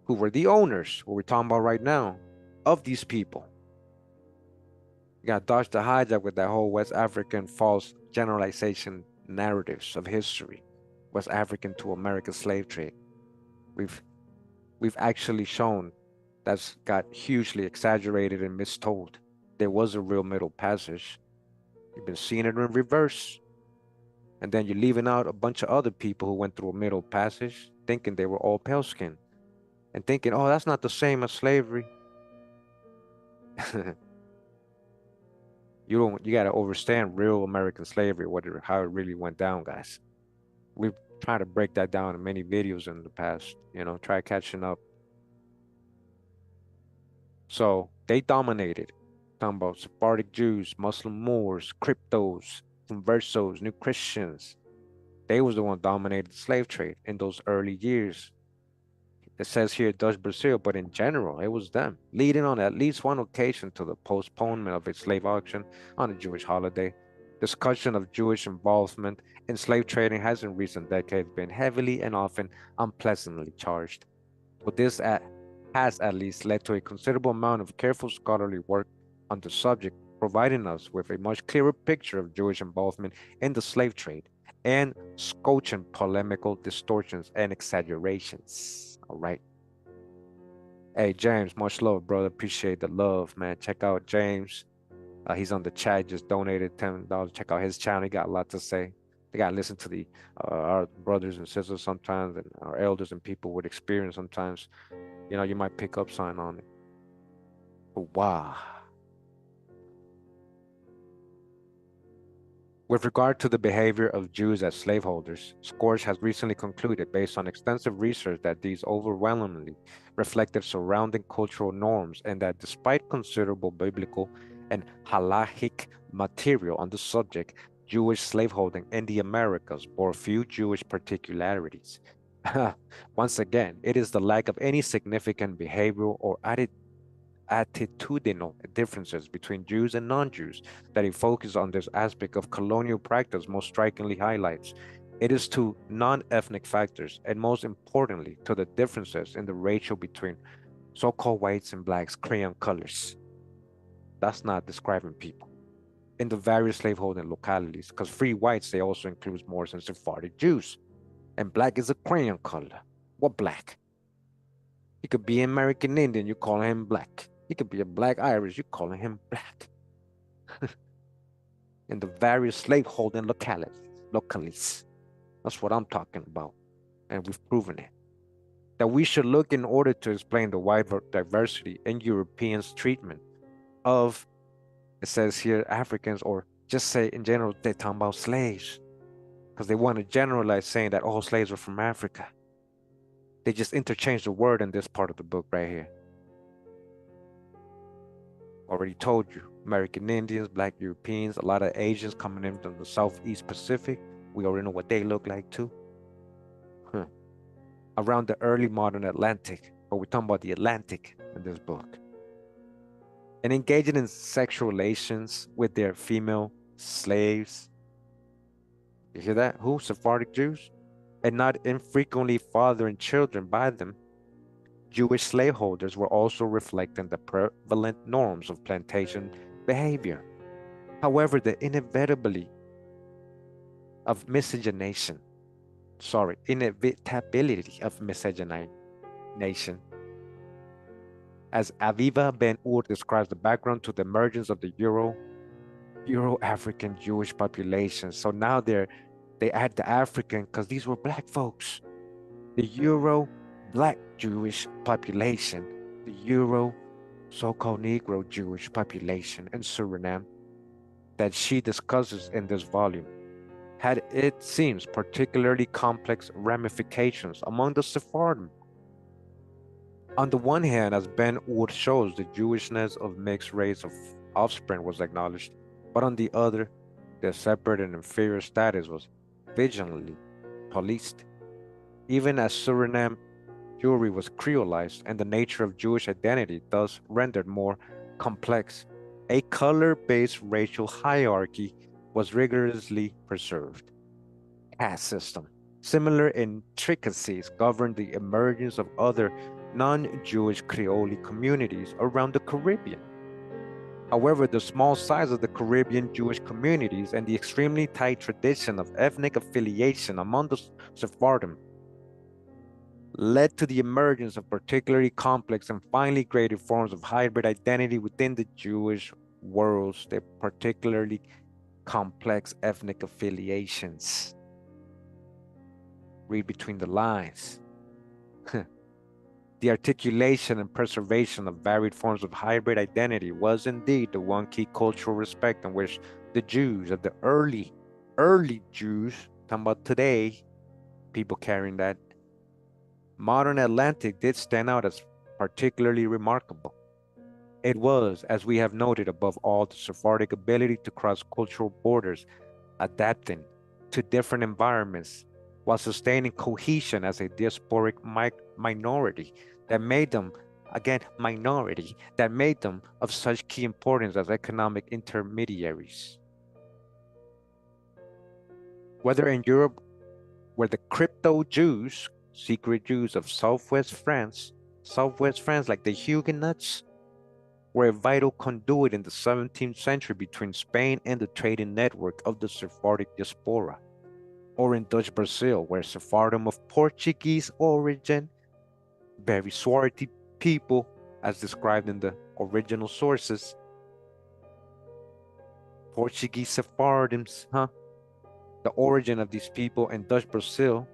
who were the owners, what we're talking about right now, of these people. You got dodged the hijack with that whole West African false generalization narratives of history. West African to American slave trade. We've actually shown that's got hugely exaggerated and mistold. There was a real Middle Passage. You've been seeing it in reverse. And then you're leaving out a bunch of other people who went through a Middle Passage thinking they were all pale skinned and thinking, oh, that's not the same as slavery. You got to understand real American slavery, how it really went down, guys. We've tried to break that down in many videos in the past, try catching up. So they dominated. Talking about Sephardic Jews, Muslim Moors, cryptos, conversos, new Christians. They was the one dominated the slave trade in those early years. It says here Dutch Brazil, but in general, it was them, leading on at least one occasion to the postponement of a slave auction on a Jewish holiday. Discussion of Jewish involvement in slave trading has in recent decades been heavily and often unpleasantly charged. But this has at least led to a considerable amount of careful scholarly work on the subject, providing us with a much clearer picture of Jewish involvement in the slave trade and scourging polemical distortions and exaggerations. All right. Hey, James, much love, brother. Appreciate the love, man. Check out James. He's on the chat, just donated $10. Check out his channel. He got a lot to say. They got to listen to our brothers and sisters sometimes, and our elders and people with experience sometimes. You might pick up something on it. But wow. With regard to the behavior of Jews as slaveholders, Scourge has recently concluded, based on extensive research, that these overwhelmingly reflected surrounding cultural norms and that despite considerable biblical and halachic material on the subject, Jewish slaveholding in the Americas bore few Jewish particularities. Once again, it is the lack of any significant behavioral or attitudinal differences between Jews and non-Jews that a focus on this aspect of colonial practice most strikingly highlights. It is to non-ethnic factors, and most importantly, to the differences in the ratio between so-called whites and blacks, crayon colors. That's not describing people. In the various slaveholding localities, because free whites, they also include Moors and Sephardic Jews. And black is a crayon color. What black? He could be American Indian, you call him black. He could be a black Irish, you calling him black. In the various slaveholding localities. That's what I'm talking about. And we've proven it. That we should look in order to explain the wide diversity in Europeans' treatment of, it says here, Africans, or just say in general, they're talking about slaves. Because they want to generalize saying that all slaves are from Africa. They just interchange the word in this part of the book right here. Already told you, American Indians, Black Europeans, a lot of Asians coming in from the Southeast Pacific. We already know what they look like too. Around the early modern Atlantic, but we're talking about the Atlantic in this book. And engaging in sexual relations with their female slaves. You hear that? Who? Sephardic Jews? And not infrequently fathering children by them. Jewish slaveholders were also reflecting the prevalent norms of plantation behavior. However, the inevitability of miscegenation inevitability of miscegenation. As Aviva Ben-Ur describes the background to the emergence of the Euro-African Jewish population. So now they add the African because these were black folks. The Euro-Black Jewish population, the Euro so-called Negro Jewish population in Suriname that she discusses in this volume had, it seems, particularly complex ramifications among the Sephardim. On the one hand, as Ben-Ur shows, the Jewishness of mixed race of offspring was acknowledged, but on the other, their separate and inferior status was vigilantly policed. Even as Suriname Jewry was creolized and the nature of Jewish identity thus rendered more complex, a color-based racial hierarchy was rigorously preserved. Caste system. Similar intricacies governed the emergence of other non-Jewish Creole communities around the Caribbean. However, the small size of the Caribbean Jewish communities and the extremely tight tradition of ethnic affiliation among the Sephardim led to the emergence of particularly complex and finely graded forms of hybrid identity within the Jewish worlds, their particularly complex ethnic affiliations. Read between the lines. The articulation and preservation of varied forms of hybrid identity was indeed the one key cultural respect in which the Jews of the early Jews, talking about today, people carrying that modern Atlantic did stand out as particularly remarkable. It was, as we have noted above all, the Sephardic ability to cross cultural borders, adapting to different environments while sustaining cohesion as a diasporic minority that made them, again, minority, that made them of such key importance as economic intermediaries. Whether in Europe, where the crypto Jews, secret Jews of Southwest France, like the Huguenots, were a vital conduit in the 17th century between Spain and the trading network of the Sephardic diaspora, or in Dutch Brazil, where Sephardim of Portuguese origin, very swarthy people, as described in the original sources, Portuguese Sephardims, the origin of these people in Dutch Brazil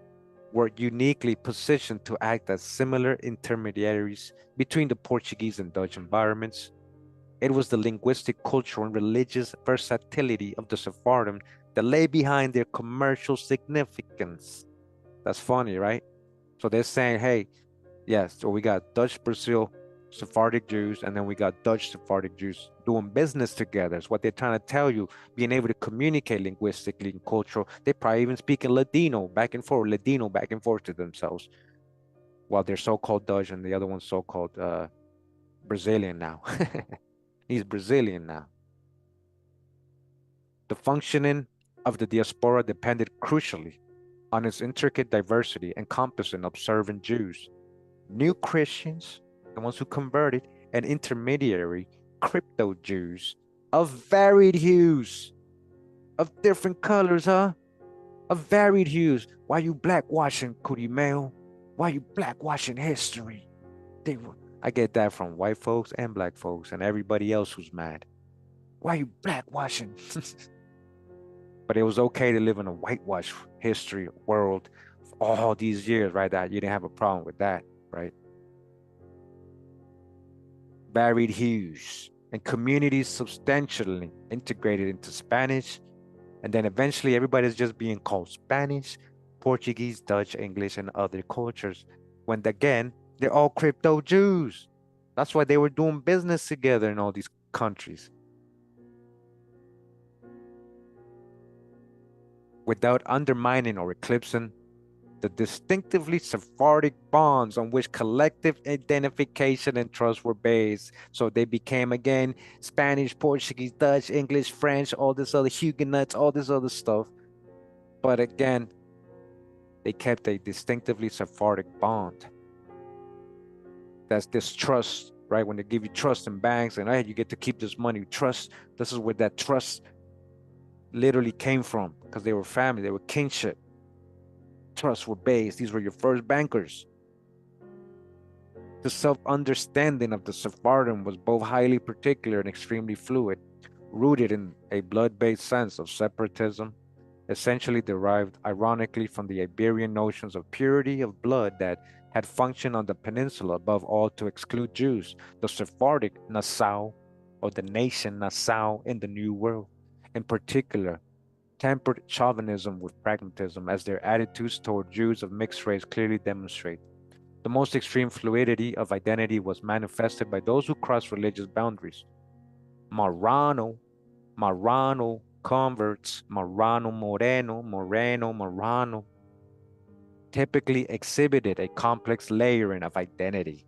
were uniquely positioned to act as similar intermediaries between the Portuguese and Dutch environments. It was the linguistic, cultural, and religious versatility of the Sephardim that lay behind their commercial significance. That's funny, right? So they're saying, hey, yes, so we got Dutch Brazil Sephardic Jews, and then we got Dutch Sephardic Jews doing business together. It's what they're trying to tell you, being able to communicate linguistically and cultural. They probably even speaking Ladino back and forth to themselves, while they're so-called Dutch and the other one's so-called Brazilian now. He's Brazilian now. The functioning of the diaspora depended crucially on its intricate diversity encompassing observant Jews, new Christians, the ones who converted, and intermediary crypto Jews of varied hues, of different colors, of varied hues. Why you blackwashing Kurimeo? Why you blackwashing history? I get that from white folks and black folks and everybody else who's mad. Why you blackwashing? But it was okay to live in a whitewash history world for all these years, right? That you didn't have a problem with that, right? Varied hues and communities substantially integrated into Spanish, and then eventually everybody's just being called Spanish, Portuguese, Dutch, English, and other cultures. When again, they're all crypto Jews. That's why they were doing business together in all these countries. Without undermining or eclipsing the distinctively Sephardic bonds on which collective identification and trust were based. So they became, again, Spanish, Portuguese, Dutch, English, French, all this other Huguenots, all this other stuff. But again, they kept a distinctively Sephardic bond. That's this trust, right? When they give you trust in banks and, hey, you get to keep this money, trust, this is where that trust literally came from, because they were family, they were kinship. Trusts were based. These were your first bankers. The self-understanding of the Sephardim was both highly particular and extremely fluid, rooted in a blood-based sense of separatism, essentially derived ironically from the Iberian notions of purity of blood that had functioned on the peninsula above all to exclude Jews, the Sephardic Nassau, or the nation Nassau in the New World. In particular, tempered chauvinism with pragmatism, as their attitudes toward Jews of mixed race clearly demonstrate. The most extreme fluidity of identity was manifested by those who crossed religious boundaries. Marrano, Marrano, converts, Marrano, Moreno, Moreno, Marrano, typically exhibited a complex layering of identity,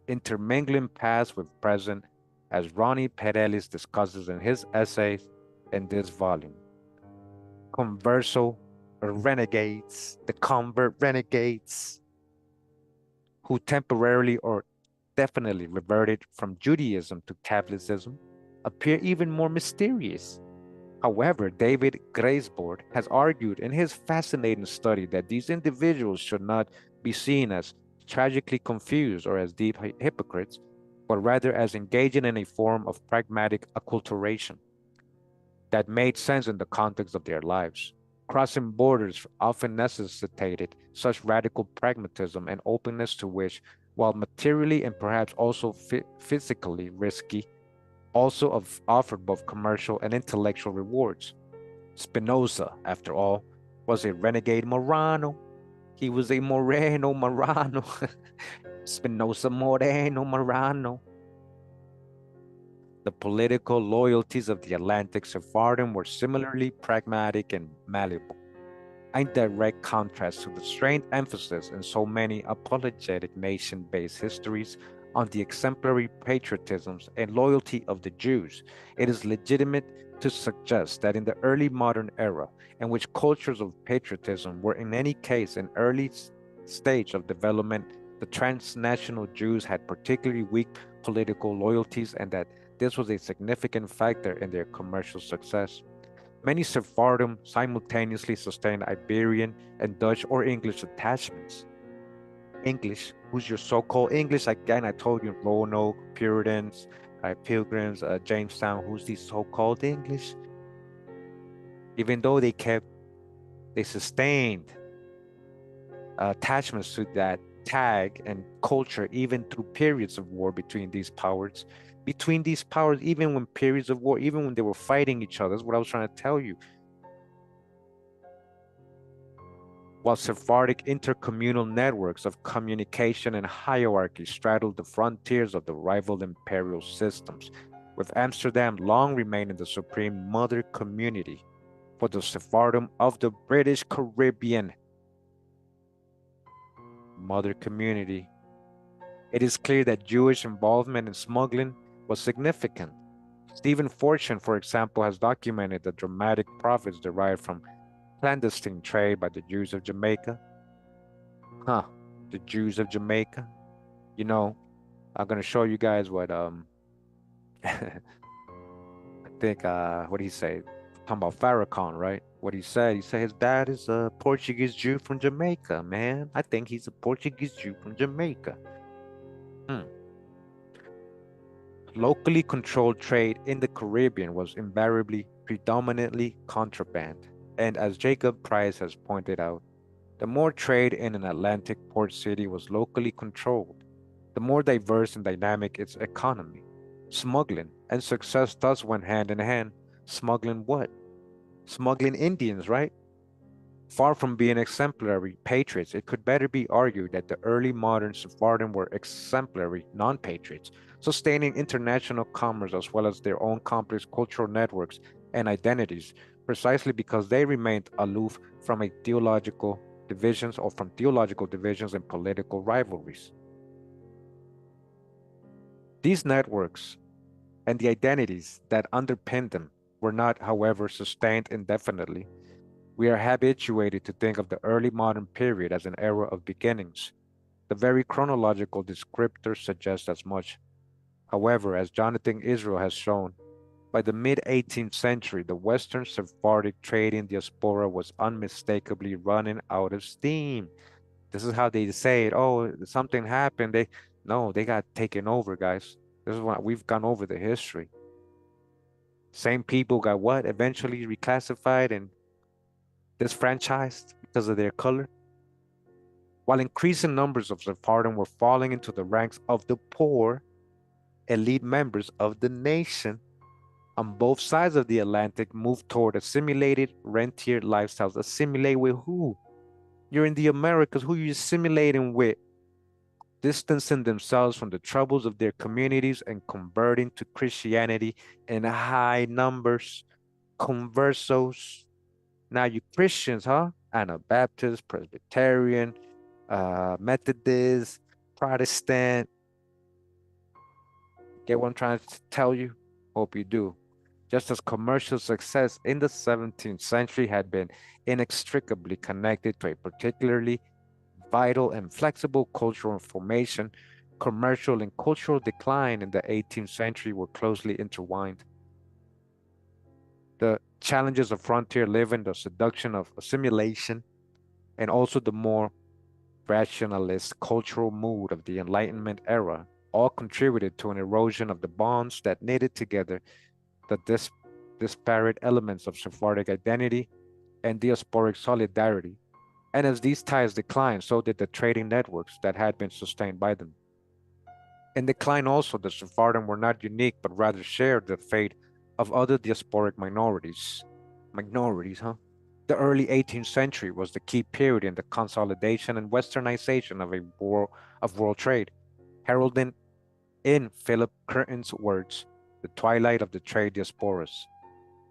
intermingling past with present, as Ronnie Perelis discusses in his essays in this volume. Converso renegades, the convert renegades, who temporarily or definitely reverted from Judaism to Catholicism, appear even more mysterious. However, David Graysbord has argued in his fascinating study that these individuals should not be seen as tragically confused or as deep hypocrites, but rather as engaging in a form of pragmatic acculturation that made sense in the context of their lives. Crossing borders often necessitated such radical pragmatism and openness to which, while materially and perhaps also physically risky, also offered both commercial and intellectual rewards. Spinoza, after all, was a renegade Marrano. He was a Moreno Marrano. Spinoza Moreno Marrano. The political loyalties of the Atlantic Sephardim were similarly pragmatic and malleable, in direct contrast to the strained emphasis in so many apologetic nation-based histories on the exemplary patriotisms and loyalty of the Jews. It is legitimate to suggest that in the early modern era, in which cultures of patriotism were in any case an early stage of development, the transnational Jews had particularly weak political loyalties, and that this was a significant factor in their commercial success. Many Sephardim simultaneously sustained Iberian and Dutch or English attachments. English, who's your so-called English? Again, I told you, Roanoke, Puritans, Pilgrims, Jamestown, who's the so-called English? Even though they sustained attachments to that tag and culture even through periods of war between these powers. Between these powers, even when periods of war, even when they were fighting each other, that's what I was trying to tell you. While Sephardic intercommunal networks of communication and hierarchy straddled the frontiers of the rival imperial systems, with Amsterdam long remaining the supreme mother community for the Sephardim of the British Caribbean. Mother community. It is clear that Jewish involvement in smuggling was significant. Stephen Fortune, for example, has documented the dramatic profits derived from clandestine trade by the Jews of Jamaica. The Jews of Jamaica. You know, I'm gonna show you guys what I think what did he say? Talking about Farrakhan, right? What he said his dad is a Portuguese Jew from Jamaica, man. I think he's a Portuguese Jew from Jamaica. Locally controlled trade in the Caribbean was invariably predominantly contraband, and as Jacob Price has pointed out, the more trade in an Atlantic port city was locally controlled, the more diverse and dynamic its economy. Smuggling and success thus went hand in hand. Smuggling what? Smuggling Indians, right? Far from being exemplary patriots, it could better be argued that the early modern Sephardim were exemplary non-patriots, sustaining international commerce as well as their own complex cultural networks and identities, precisely because they remained aloof from a theological divisions or from theological divisions and political rivalries. These networks and the identities that underpinned them were not, however, sustained indefinitely. We are habituated to think of the early modern period as an era of beginnings. The very chronological descriptors suggest as much. However, as Jonathan Israel has shown, By the mid-18th century, the Western Sephardic trading diaspora was unmistakably running out of steam. This is how they say it. Oh, something happened. No, they got taken over, guys. This is what we've gone over the history. Same people got what? Eventually reclassified and disfranchised because of their color. While increasing numbers of Sephardim were falling into the ranks of the poor, elite members of the nation on both sides of the Atlantic moved toward assimilated rentier lifestyles. Assimilate with who? You're in the Americas. Who are you assimilating with? Distancing themselves from the troubles of their communities and converting to Christianity in high numbers. Conversos. Now you Christians, huh? Anabaptist, Presbyterian, Methodist, Protestant. Get what I'm trying to tell you? Hope you do. Just as commercial success in the 17th century had been inextricably connected to a particularly vital and flexible cultural formation, commercial and cultural decline in the 18th century were closely intertwined. The challenges of frontier living, the seduction of assimilation, and also the more rationalist cultural mood of the Enlightenment era all contributed to an erosion of the bonds that knitted together the disparate elements of Sephardic identity and diasporic solidarity. And as these ties declined, so did the trading networks that had been sustained by them. In decline also, the Sephardim were not unique, but rather shared the fate of other diasporic minorities. Minorities, huh? The early 18th century was the key period in the consolidation and westernization of world trade, heralding in Philip Curtin's words, the twilight of the trade diasporas.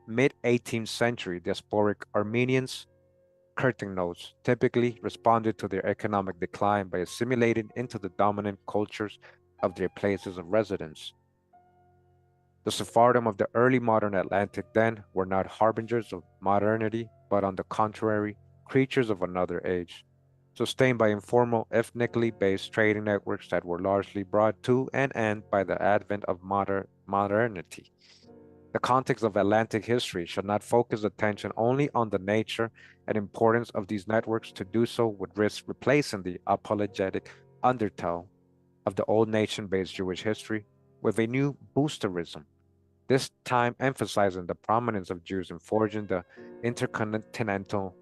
Mid-18th century diasporic Armenians, Curtin notes, typically responded to their economic decline by assimilating into the dominant cultures of their places of residence. The Sephardim of the early modern Atlantic then were not harbingers of modernity, but on the contrary, creatures of another age, sustained by informal, ethnically based trading networks that were largely brought to an end by the advent of modernity. The context of Atlantic history should not focus attention only on the nature and importance of these networks. To do so would risk replacing the apologetic undertow of the old nation-based Jewish history with a new boosterism, this time emphasizing the prominence of Jews in forging the intercontinental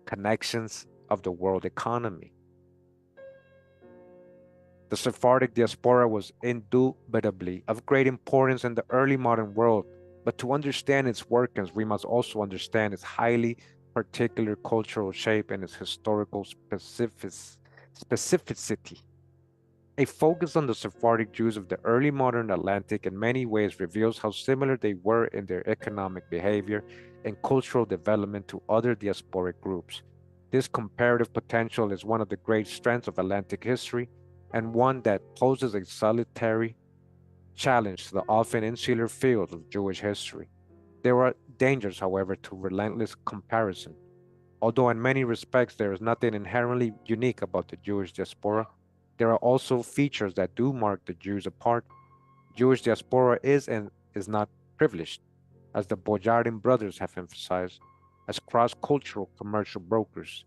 connections of the world economy. The Sephardic diaspora was indubitably of great importance in the early modern world, but to understand its workings, we must also understand its highly particular cultural shape and its historical specificity. A focus on the Sephardic Jews of the early modern Atlantic in many ways reveals how similar they were in their economic behavior and cultural development to other diasporic groups. This comparative potential is one of the great strengths of Atlantic history and one that poses a solitary challenge to the often insular field of Jewish history. There are dangers, however, to relentless comparison. Although in many respects there is nothing inherently unique about the Jewish diaspora, there are also features that do mark the Jews apart. Jewish diaspora is and is not privileged, as the Boyarin brothers have emphasized, as cross-cultural commercial brokers.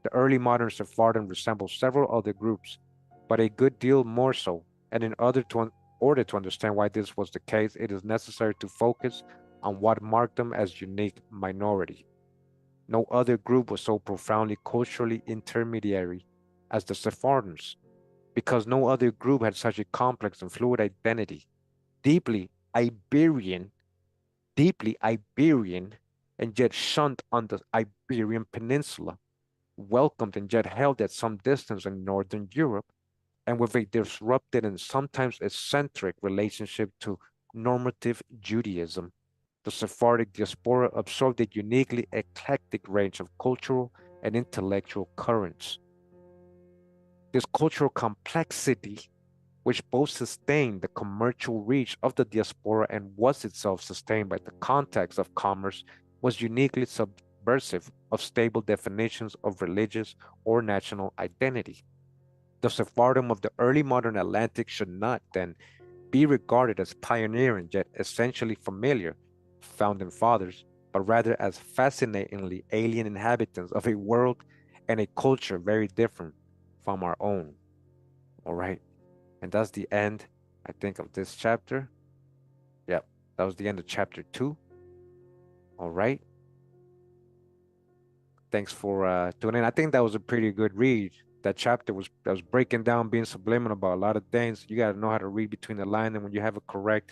The early modern Sephardim resemble several other groups, but a good deal more so, and in order to understand why this was the case, it is necessary to focus on what marked them as unique minority. No other group was so profoundly culturally intermediary as the Sephardims, because no other group had such a complex and fluid identity, deeply Iberian, deeply Iberian, and yet shunned on the Iberian Peninsula, welcomed and yet held at some distance in Northern Europe, and with a disrupted and sometimes eccentric relationship to normative Judaism. The Sephardic diaspora absorbed a uniquely eclectic range of cultural and intellectual currents. This cultural complexity, which both sustained the commercial reach of the diaspora and was itself sustained by the context of commerce, was uniquely subversive of stable definitions of religious or national identity. The Sephardim of the early modern Atlantic should not, then, be regarded as pioneering yet essentially familiar, founding fathers, but rather as fascinatingly alien inhabitants of a world and a culture very different from our own. All right. And that's the end, I think, of this chapter. Yep. That was the end of chapter 2. All right. Thanks for tuning in. I think that was a pretty good read. That chapter was breaking down, being subliminal about a lot of things. You got to know how to read between the lines, and when you have a correct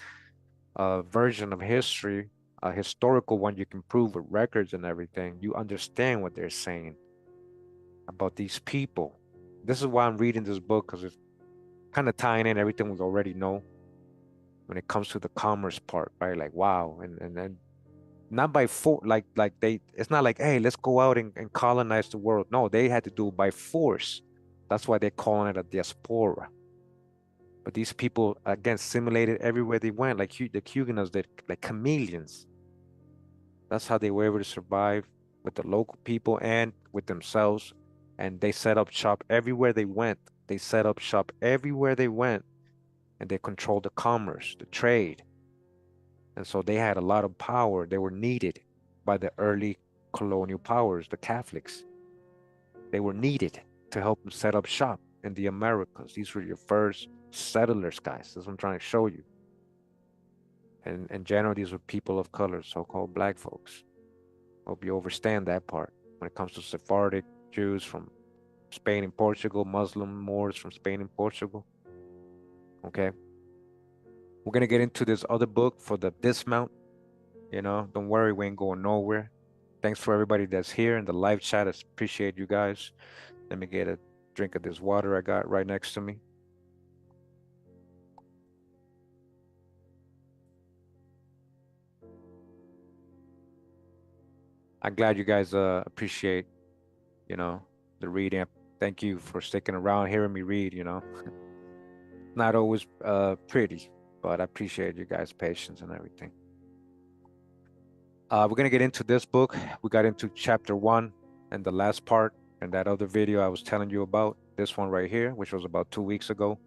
version of history, a historical one you can prove with records and everything, you understand what they're saying about these people. This is why I'm reading this book, because it's kind of tying in everything we already know when it comes to the commerce part, right? Like, wow, and then not by force, like they, it's not like, hey, let's go out and colonize the world. No, they had to do it by force. That's why they're calling it a diaspora. But these people again assimilated everywhere they went, like the Huguenots, did, like chameleons. That's how they were able to survive with the local people and with themselves. And they set up shop everywhere they went. They set up shop everywhere they went, and they controlled the commerce, the trade. And so they had a lot of power. They were needed by the early colonial powers, the Catholics. They were needed to help them set up shop in the Americas. These were your first settlers, guys. That's what I'm trying to show you. And in general, these were people of color, so-called black folks. Hope you understand that part. When it comes to Sephardic Jews from Spain and Portugal, Muslim Moors from Spain and Portugal. Okay. We're gonna get into this other book for the dismount. Don't worry, we ain't going nowhere. Thanks for everybody that's here in the live chat. I appreciate you guys. Let me get a drink of this water I got right next to me. I'm glad you guys appreciate, the reading. Thank you for sticking around, hearing me read, Not always pretty, but I appreciate you guys' patience and everything. We're gonna get into this book. We got into chapter 1 and the last part in that other video I was telling you about. This one right here, which was about 2 weeks ago,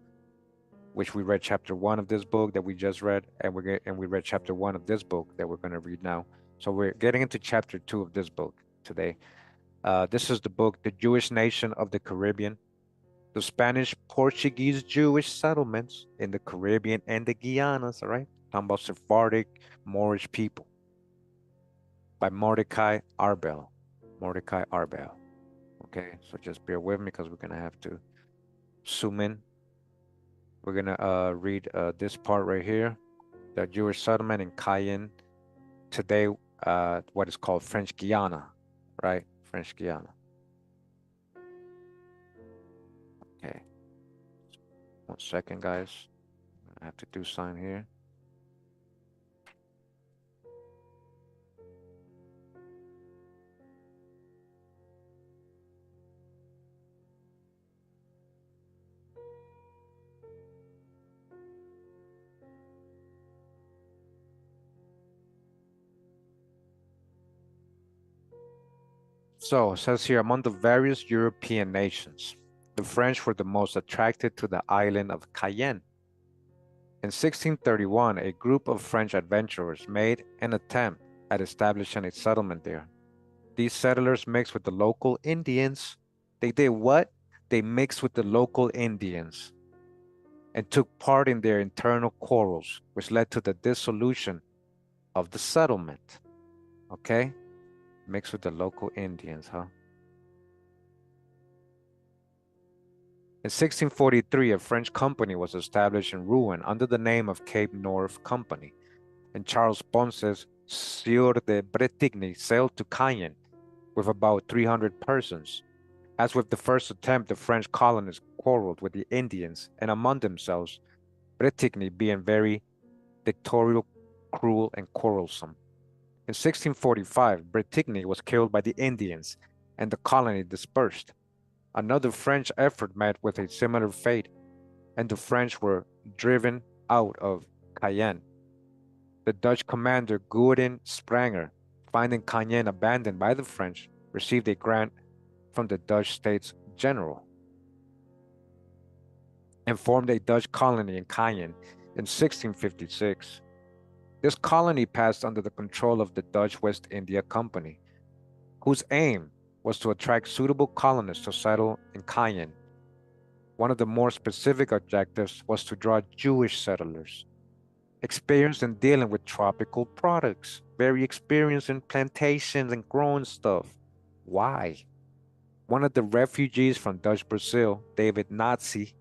which we read chapter 1 of this book that we just read, and we read chapter 1 of this book that we're gonna read now. So we're getting into chapter 2 of this book today. This is the book, The Jewish Nation of the Caribbean, the Spanish-Portuguese Jewish settlements in the Caribbean and the Guyanas, all right? Talking about Sephardic Moorish people by Mordecai Arbel. Mordecai Arbel. Okay, so just bear with me because we're gonna have to zoom in. We're gonna read this part right here. The Jewish settlement in Cayenne, today what is called French Guiana, right? French Guiana. Okay. 1 second, guys. I have to do sign here. So it says here, among the various European nations, the French were the most attracted to the island of Cayenne. In 1631, a group of French adventurers made an attempt at establishing a settlement there. These settlers mixed with the local Indians. They did what? They mixed with the local Indians and took part in their internal quarrels, which led to the dissolution of the settlement. Okay? Mixed with the local Indians, huh? In 1643, a French company was established in Rouen under the name of Cape North Company, and Charles Ponce's Sieur de Bretigny sailed to Cayenne with about 300 persons. As with the first attempt, the French colonists quarreled with the Indians and among themselves, Bretigny being very dictatorial, cruel, and quarrelsome. In 1645, Bretigny was killed by the Indians, and the colony dispersed. Another French effort met with a similar fate, and the French were driven out of Cayenne. The Dutch commander Gudin Spranger, finding Cayenne abandoned by the French, received a grant from the Dutch States General and formed a Dutch colony in Cayenne in 1656. This colony passed under the control of the Dutch West India Company, whose aim was to attract suitable colonists to settle in Cayenne. One of the more specific objectives was to draw Jewish settlers, experienced in dealing with tropical products, very experienced in plantations and growing stuff. Why? One of the refugees from Dutch Brazil, David Nazi,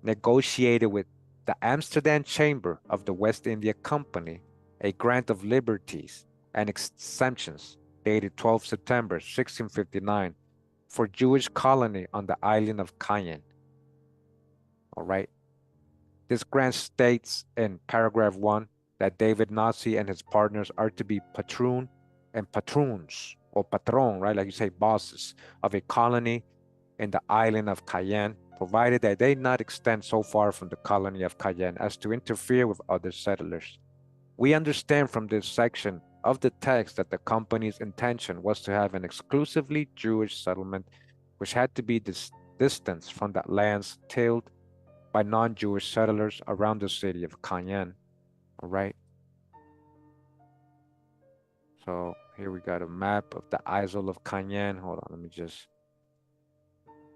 negotiated with the Amsterdam Chamber of the West India Company a grant of liberties and exemptions dated 12 September 1659 for Jewish colony on the island of Cayenne. All right. This grant states in paragraph 1 that David Nazi and his partners are to be patroon and patroons, or patron, right? Like you say, bosses of a colony in the island of Cayenne, provided that they not extend so far from the colony of Cayenne as to interfere with other settlers. We understand from this section of the text that the company's intention was to have an exclusively Jewish settlement, which had to be distanced from the lands tilled by non-Jewish settlers around the city of Cayenne. All right. So here we got a map of the isle of Cayenne. Hold on, let me just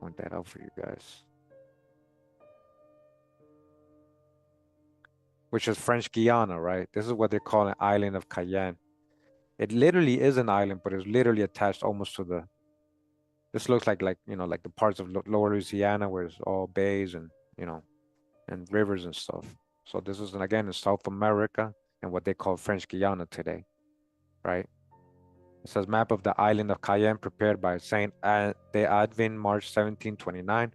point that out for you guys. Which is French Guiana, right? This is what they call an island of Cayenne. It literally is an island, but it's literally attached almost to the. This looks like you know, like the parts of Lower Louisiana where it's all bays and you know, and rivers and stuff. So this is again in South America and what they call French Guiana today, right? It says map of the island of Cayenne prepared by Saint de Advin, March 1729,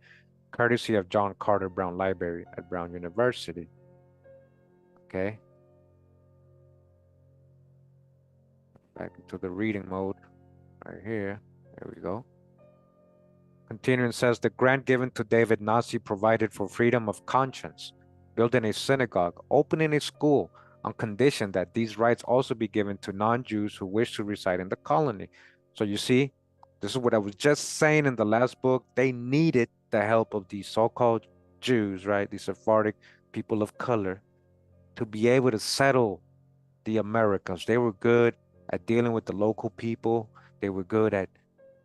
courtesy of John Carter Brown Library at Brown University. Okay. Back into the reading mode right here. There we go. Continuing says the grant given to David Nazi provided for freedom of conscience, building a synagogue, opening a school, on condition that these rights also be given to non-Jews who wish to reside in the colony. So you see, this is what I was just saying in the last book. They needed the help of these so-called Jews, right? These Sephardic people of color to be able to settle the Americas. They were good at dealing with the local people. They were good at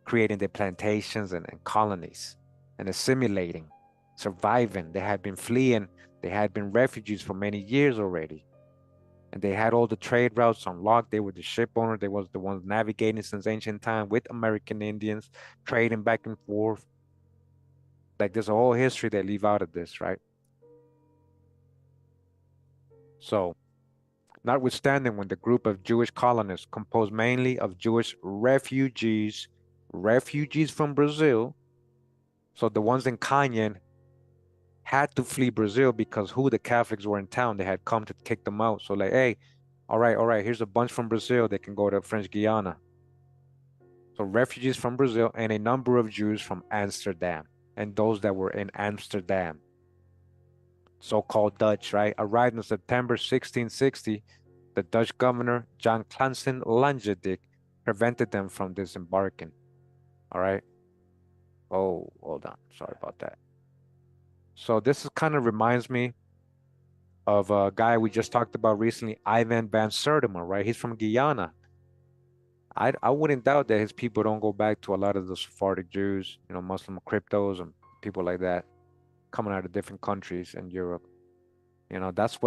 creating their plantations and colonies and assimilating, surviving. They had been fleeing. They had been refugees for many years already. And they had all the trade routes unlocked. They were the ship owner. They was the ones navigating since ancient time with American Indians, trading back and forth. Like there's a whole history they leave out of this, right? So, notwithstanding when the group of Jewish colonists composed mainly of Jewish refugees from Brazil, so the ones in Cayenne had to flee Brazil because who the Catholics were in town, they had come to kick them out. So like, hey, all right, here's a bunch from Brazil. They can go to French Guiana. So refugees from Brazil and a number of Jews from Amsterdam and those that were in Amsterdam, so-called Dutch, right, arrived in September 1660. The Dutch governor, John Clanson Langedik, prevented them from disembarking. All right. Oh, hold on. Sorry about that. So this is kind of reminds me of a guy we just talked about recently, Ivan van Sertima, right? He's from Guyana. I wouldn't doubt that his people don't go back to a lot of the Sephardic Jews, you know, Muslim cryptos and people like that coming out of different countries in Europe. You know, that's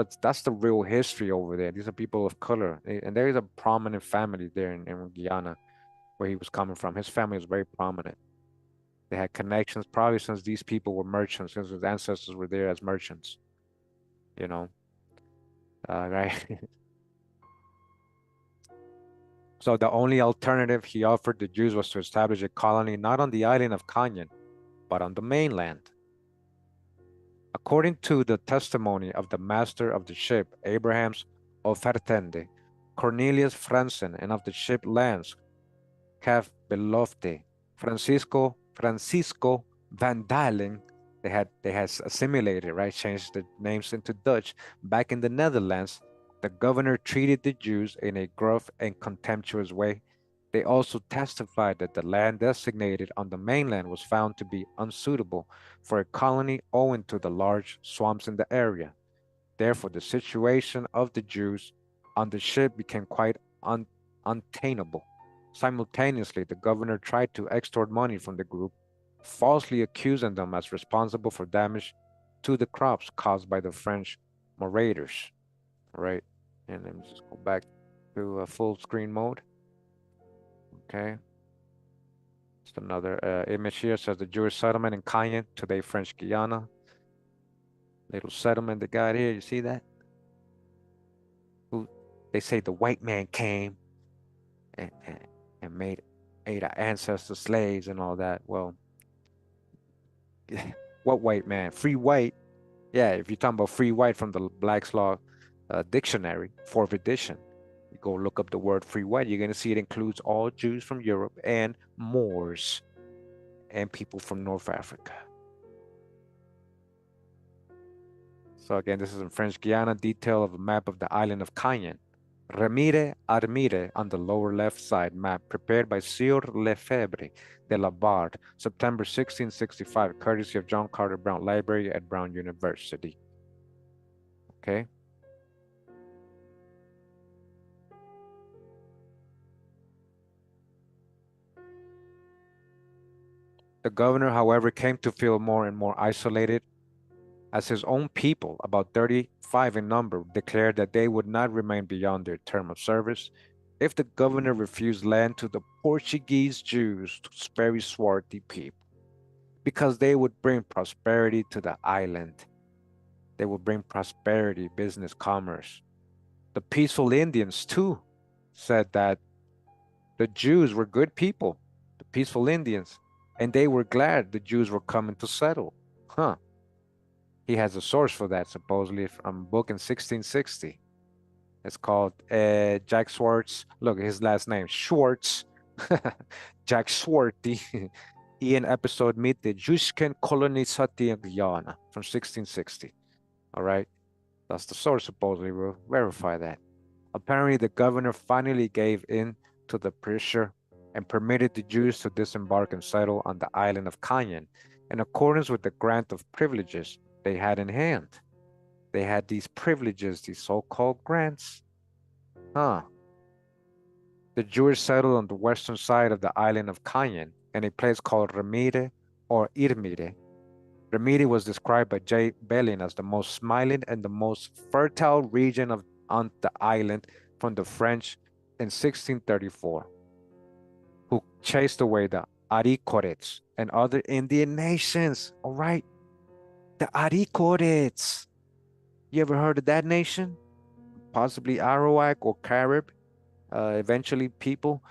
the real history over there. These are people of color. And there is a prominent family there in Guyana where he was coming from. His family was very prominent. They had connections probably since these people were merchants, since his ancestors were there as merchants, you know, right? So the only alternative he offered the Jews was to establish a colony not on the island of Cayenne, but on the mainland. According to the testimony of the master of the ship, Abraham's Offertende, Cornelius Franzen, and of the ship Lance, Caf Belofte, Francisco Van Dalen, they had assimilated, right? Changed the names into Dutch. Back in the Netherlands, the governor treated the Jews in a gruff and contemptuous way. They also testified that the land designated on the mainland was found to be unsuitable for a colony owing to the large swamps in the area. Therefore, the situation of the Jews on the ship became quite untenable. Simultaneously, the governor tried to extort money from the group, falsely accusing them as responsible for damage to the crops caused by the French marauders. All right, and let me just go back to full screen mode. Okay, just another image here says the Jewish settlement in Cayenne, today French Guyana. Little settlement they got here. You see that? Who they say the white man came and, and made our ancestors slaves and all that. Well, what white man? Free white. Yeah, if you're talking about free white from the Black's Law Dictionary, 4th edition, you go look up the word free white, you're going to see it includes all Jews from Europe and Moors and people from North Africa. So again, this is in French Guiana, detail of a map of the island of Cayenne. Remire Armire on the lower left side map, prepared by Sieur Lefebvre de la Barre, September 1665, courtesy of John Carter Brown Library at Brown University. Okay. The governor, however, came to feel more and more isolated as his own people, about 35 in number, declared that they would not remain beyond their term of service if the governor refused land to the Portuguese Jews, those very swarthy people, because they would bring prosperity to the island. They would bring prosperity, business, commerce. The peaceful Indians, too, said that the Jews were good people, the peaceful Indians, and they were glad the Jews were coming to settle. Huh. He has a source for that, supposedly from a book in 1660. It's called Jack Schwartz. Look, his last name, Schwartz. Jack Swarty. In episode Meet the Jusken Colonization and Guyana from 1660. All right. That's the source, supposedly. We'll verify that. Apparently, the governor finally gave in to the pressure and permitted the Jews to disembark and settle on the island of Cayenne in accordance with the grant of privileges they had in hand. They had these privileges, these so-called grants. Huh. The Jews settled on the western side of the island of Cayenne in a place called Remire or Irmire. Remire was described by J. Belin as the most smiling and the most fertile region on the island from the French in 1634, who chased away the Arikorites and other Indian nations. All right, the Arikorites. You ever heard of that nation? Possibly Arawak or Carib, eventually people.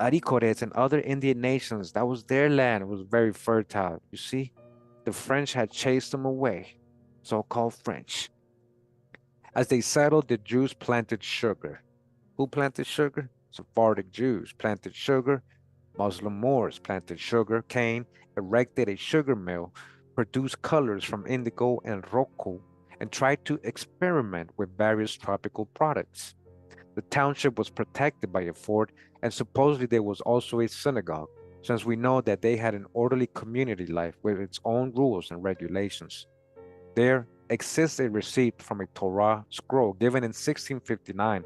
Arikorites and other Indian nations, that was their land. It was very fertile. You see, the French had chased them away, so-called French. As they settled, the Jews planted sugar. Who planted sugar? Sephardic Jews planted sugar. Muslim Moors planted sugar cane, erected a sugar mill, produced colors from indigo and roku, and tried to experiment with various tropical products. The township was protected by a fort, and supposedly there was also a synagogue, since we know that they had an orderly community life with its own rules and regulations. There exists a receipt from a Torah scroll given in 1659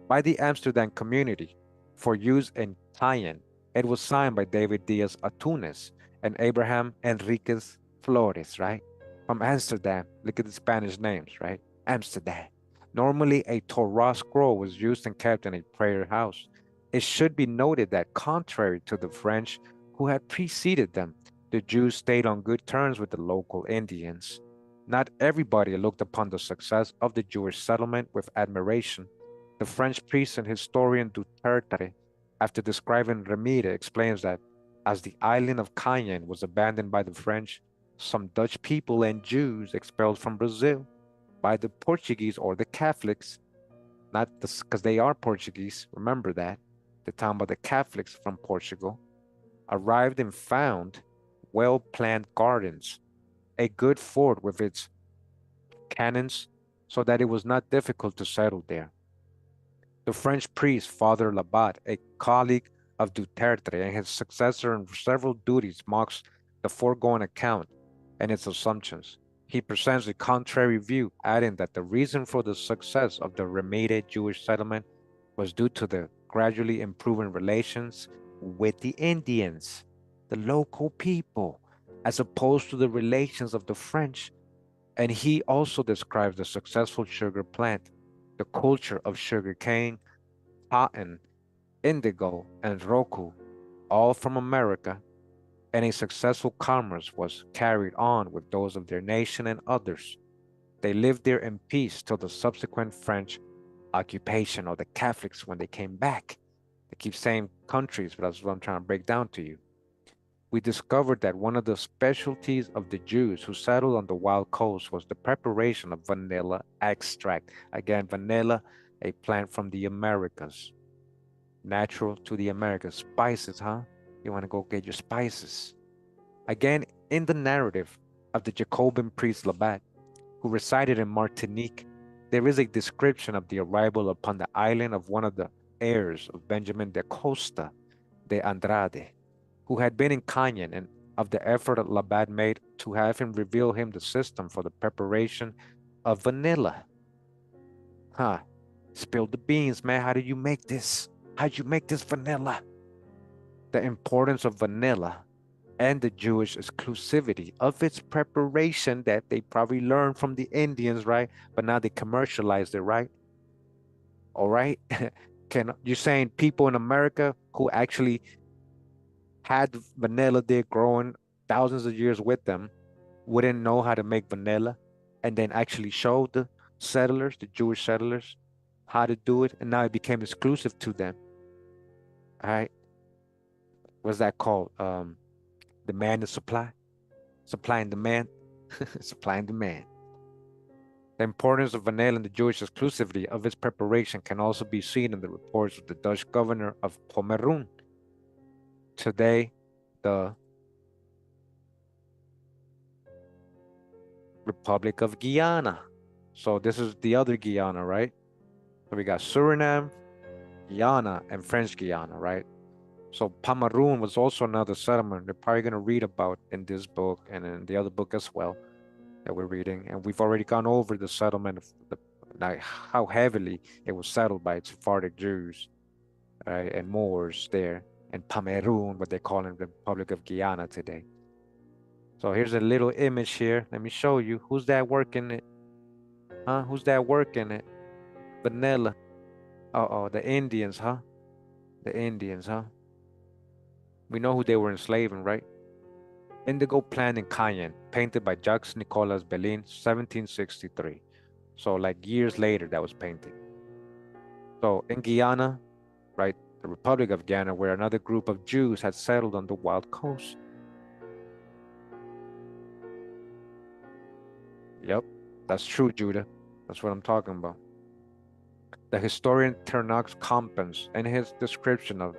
by the Amsterdam community for use in Cayenne. It was signed by David Diaz Atunes and Abraham Enriquez Flores, right? From Amsterdam. Look at the Spanish names, right? Amsterdam. Normally, a Torah scroll was used and kept in a prayer house. It should be noted that, contrary to the French who had preceded them, the Jews stayed on good terms with the local Indians. Not everybody looked upon the success of the Jewish settlement with admiration. The French priest and historian Duterte, after describing Remire, explains that as the island of Cayenne was abandoned by the French, some Dutch people and Jews expelled from Brazil by the Portuguese or the Catholics, not because they are Portuguese, remember that, the talking about the Catholics from Portugal, arrived and found well-planned gardens, a good fort with its cannons, so that it was not difficult to settle there. The French priest, Father Labat, a colleague of Duterte and his successor in several duties, mocks the foregoing account and its assumptions. He presents a contrary view, adding that the reason for the success of the Remediate Jewish settlement was due to the gradually improving relations with the Indians, the local people, as opposed to the relations of the French. And he also describes the successful sugar plant, the culture of sugar cane, cotton, indigo, and roku, all from America, and a successful commerce was carried on with those of their nation and others. They lived there in peace till the subsequent French occupation of the Catholics when they came back. They keep saying countries, but that's what I'm trying to break down to you. We discovered that one of the specialties of the Jews who settled on the wild coast was the preparation of vanilla extract. Again, vanilla, a plant from the Americas, natural to the Americas. Spices, huh? You want to go get your spices. Again, in the narrative of the Jacobin priest Labat, who resided in Martinique, there is a description of the arrival upon the island of one of the heirs of Benjamin de Costa de Andrade, who had been in Cayenne, and of the effort that Labat made to have him reveal him the system for the preparation of vanilla. Huh? Spill the beans, man. How did you make this? How'd you make this vanilla? The importance of vanilla and the Jewish exclusivity of its preparation that they probably learned from the Indians, right? But now they commercialized it, right? All right. Can you're saying people in America who actually had vanilla there growing thousands of years with them wouldn't know how to make vanilla and then actually show the settlers, the Jewish settlers, how to do it, and now it became exclusive to them. All right. What's that called? Demand and supply, supply and demand, supply and demand. The importance of vanilla and the Jewish exclusivity of its preparation can also be seen in the reports of the Dutch governor of Pomeroon, today the Republic of Guyana. So this is the other Guyana, right? So we got Suriname, Guyana, and French Guyana, right? So Pomeroon was also another settlement they're probably going to read about in this book and in the other book as well that we're reading. And we've already gone over the settlement of like how heavily it was settled by Sephardic Jews, right, and Moors there, and Pomeroon, what they call in the Republic of Guyana today. So here's a little image here. Let me show you. Who's that working it? Huh? Who's that working it? Vanilla. Uh-oh, the Indians, huh? The Indians, huh? We know who they were enslaving, right? Indigo Plant in Cayenne, painted by Jacques Nicolas Bellin, 1763. So like years later, that was painted. So in Guyana, right, the Republic of Guyana, where another group of Jews had settled on the wild coast. Yep, that's true, Judah. That's what I'm talking about. The historian Ternox Compens, in his description of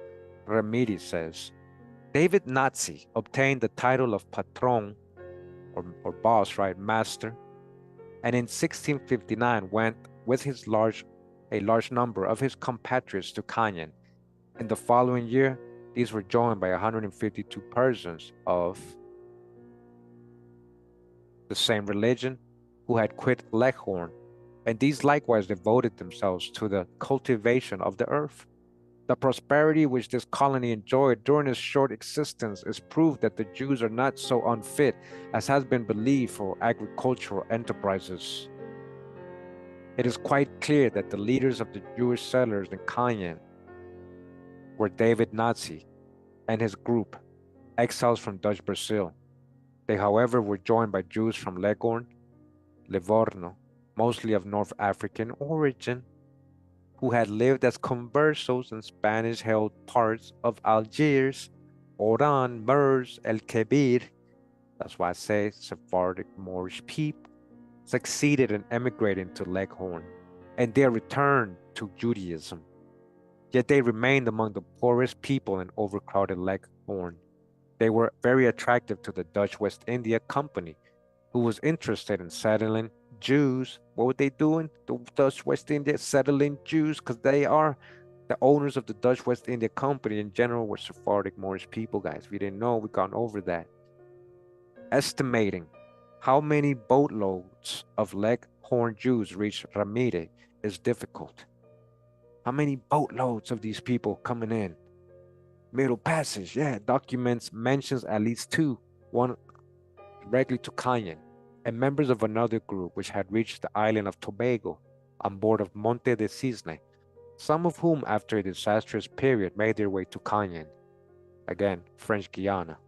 Remedi, says, David Nazi obtained the title of patron, or boss, right, master, and in 1659 went with a large number of his compatriots to Cayenne. In the following year, these were joined by 152 persons of the same religion who had quit Leghorn, and these likewise devoted themselves to the cultivation of the earth. The prosperity which this colony enjoyed during its short existence is proof that the Jews are not so unfit as has been believed for agricultural enterprises. It is quite clear that the leaders of the Jewish settlers in Cayenne were David Nazi and his group, exiles from Dutch Brazil. They, however, were joined by Jews from Leghorn, Livorno, mostly of North African origin, who had lived as conversos in Spanish-held parts of Algiers, Oran, Mers, El Kebir. That's why I say Sephardic Moorish people succeeded in emigrating to Leghorn, and they returned to Judaism. Yet they remained among the poorest people in overcrowded Leghorn. They were very attractive to the Dutch West India Company, who was interested in settling Jews. What were they doing? The Dutch West India settling Jews, because they are the owners of the Dutch West India Company in general were Sephardic Moorish people, guys. If you didn't know, we've gone over that. Estimating How many boatloads of Leghorn Jews reached Ramire is difficult. How many boatloads of these people coming in? Middle Passage, yeah, documents mentions at least two, one directly to Cayenne, and members of another group which had reached the island of Tobago on board of Monte de Cisne, some of whom after a disastrous period made their way to Cayenne, again, French Guiana.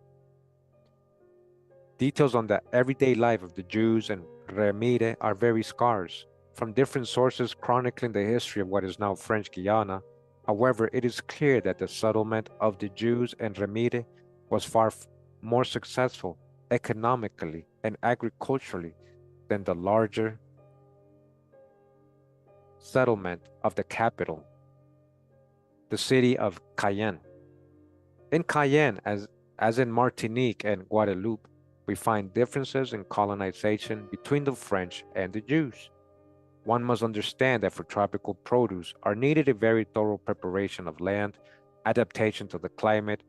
Details on the everyday life of the Jews in Remire are very scarce, from different sources chronicling the history of what is now French Guiana. However, it is clear that the settlement of the Jews in Remire was far more successful economically and agriculturally than the larger settlement of the capital, the city of Cayenne. In Cayenne, as in Martinique and Guadeloupe, we find differences in colonization between the French and the Jews. One must understand that for tropical produce are needed a very thorough preparation of land, adaptation to the climate,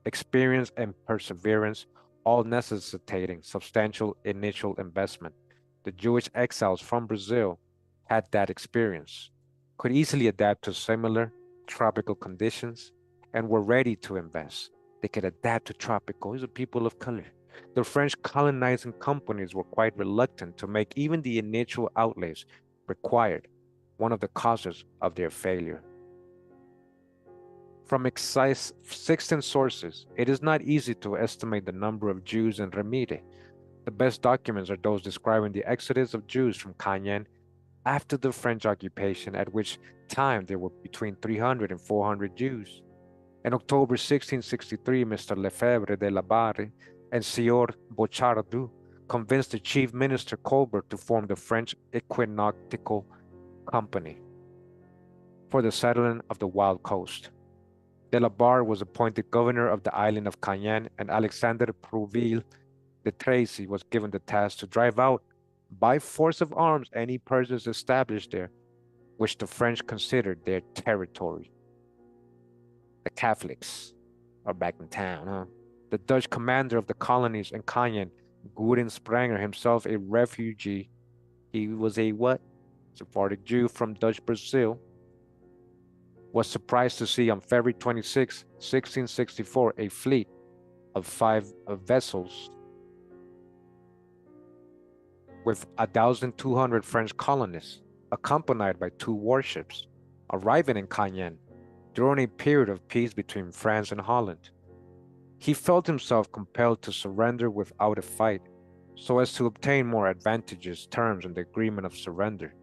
experience and perseverance, all necessitating substantial initial investment. The Jewish exiles from Brazil had that experience, could easily adapt to similar tropical conditions, and were ready to invest. They could adapt to tropical. These are people of color. The French colonizing companies were quite reluctant to make even the initial outlays required, one of the causes of their failure. From extant sources, it is not easy to estimate the number of Jews in Remire. The best documents are those describing the exodus of Jews from Cayenne after the French occupation, at which time there were between 300 and 400 Jews. In October 1663, Mr. Lefebvre de la Barre and Sieur Bochardou convinced the chief minister Colbert to form the French Equinoctial Company for the settlement of the wild coast. De la Barre was appointed governor of the island of Cayenne, and Alexandre Prouville de Tracy was given the task to drive out by force of arms any persons established there, which the French considered their territory. The Catholics are back in town, huh? The Dutch commander of the colonies in Cayenne, Gudin Spranger, himself a refugee. He was a what? Sephardic Jew from Dutch Brazil, was surprised to see on February 26, 1664, a fleet of 5 vessels with 1,200 French colonists, accompanied by 2 warships, arriving in Cayenne during a period of peace between France and Holland. He felt himself compelled to surrender without a fight, so as to obtain more advantageous terms in the agreement of surrender.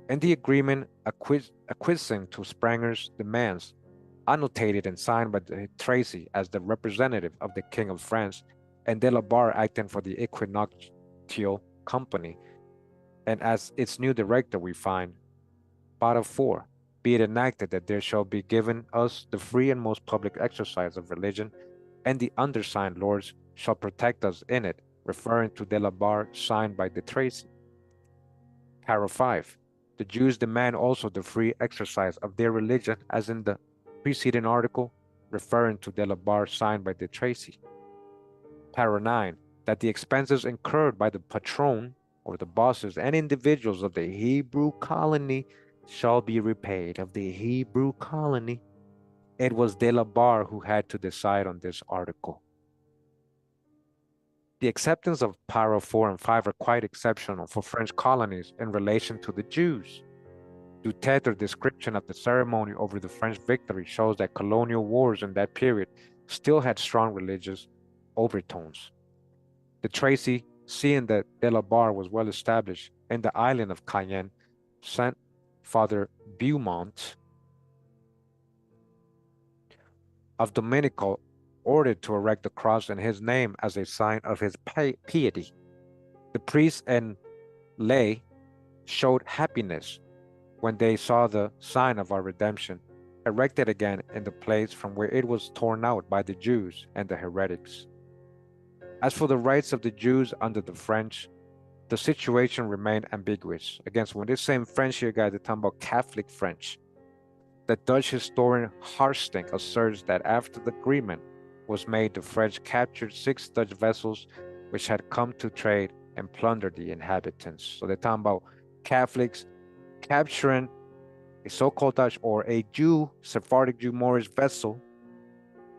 In the agreement acquiescing to Spranger's demands, annotated and signed by Tracy as the representative of the King of France, and de la Barre acting for the Equinoctial Company, and as its new director we find, Part 4, be it enacted that there shall be given us the free and most public exercise of religion, and the undersigned lords shall protect us in it, referring to de la Barre, signed by de Tracy. Para 5. The Jews demand also the free exercise of their religion, as in the preceding article, referring to de la Barre, signed by de Tracy. Para 9. That the expenses incurred by the patron, or the bosses and individuals of the Hebrew colony shall be repaid. Of the Hebrew colony, it was de la Barre who had to decide on this article. The acceptance of Para 4 and 5 are quite exceptional for French colonies in relation to the Jews. Dutetre's description of the ceremony over the French victory shows that colonial wars in that period still had strong religious overtones. De Tracy, seeing that de la Barre was well established in the island of Cayenne, sent Father Beaumont of Dominical ordered to erect a cross in his name as a sign of his piety. The priests and lay showed happiness when they saw the sign of our redemption erected again in the place from where it was torn out by the Jews and the heretics. As for the rights of the Jews under the French, the situation remained ambiguous. Again, so when this same French here, guys, they're talking about Catholic French. The Dutch historian Harstink asserts that after the agreement was made, the French captured 6 Dutch vessels which had come to trade and plundered the inhabitants. So they're talking about Catholics capturing a so-called Dutch or a Jew, Sephardic Jew Moorish vessel,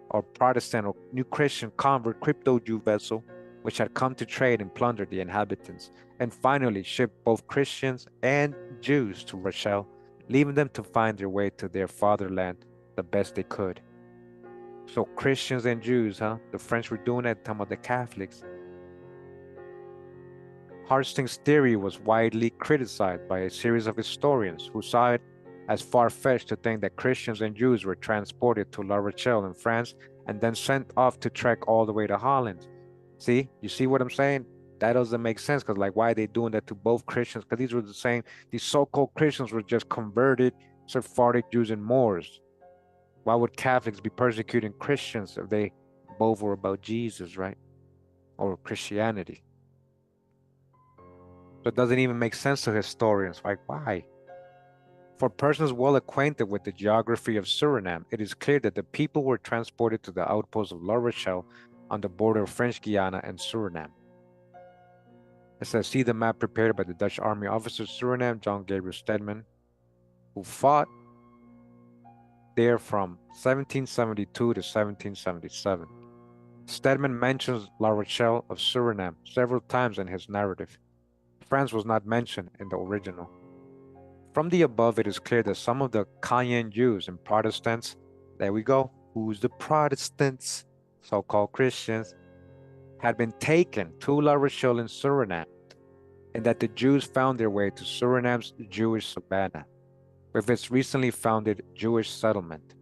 or Protestant or New Christian convert crypto Jew vessel, which had come to trade and plunder the inhabitants, and finally shipped both Christians and Jews to Rochelle, leaving them to find their way to their fatherland the best they could. So Christians and Jews, huh? The French were doing that, talking about the Catholics. Harding's theory was widely criticized by a series of historians who saw it as far-fetched to think that Christians and Jews were transported to La Rochelle in France and then sent off to trek all the way to Holland. See, you see what I'm saying? That doesn't make sense because, like, why are they doing that to both Christians? Because these were the same, these so-called Christians were just converted Sephardic Jews and Moors. Why would Catholics be persecuting Christians if they both were about Jesus, right? Or Christianity? So it doesn't even make sense to historians. Like, why? For persons well acquainted with the geography of Suriname, it is clear that the people were transported to the outpost of La Rochelle on the border of French Guiana and Suriname. It says, see the map prepared by the Dutch Army officer Suriname, John Gabriel Stedman, who fought there from 1772 to 1777. Stedman mentions La Rochelle of Suriname several times in his narrative. France was not mentioned in the original. From the above, it is clear that some of the Cayenne Jews and Protestants, there we go, who's the Protestants, so-called Christians, had been taken to La Rochelle in Suriname, and that the Jews found their way to Suriname's Jewish Savannah, with its recently founded Jewish settlement.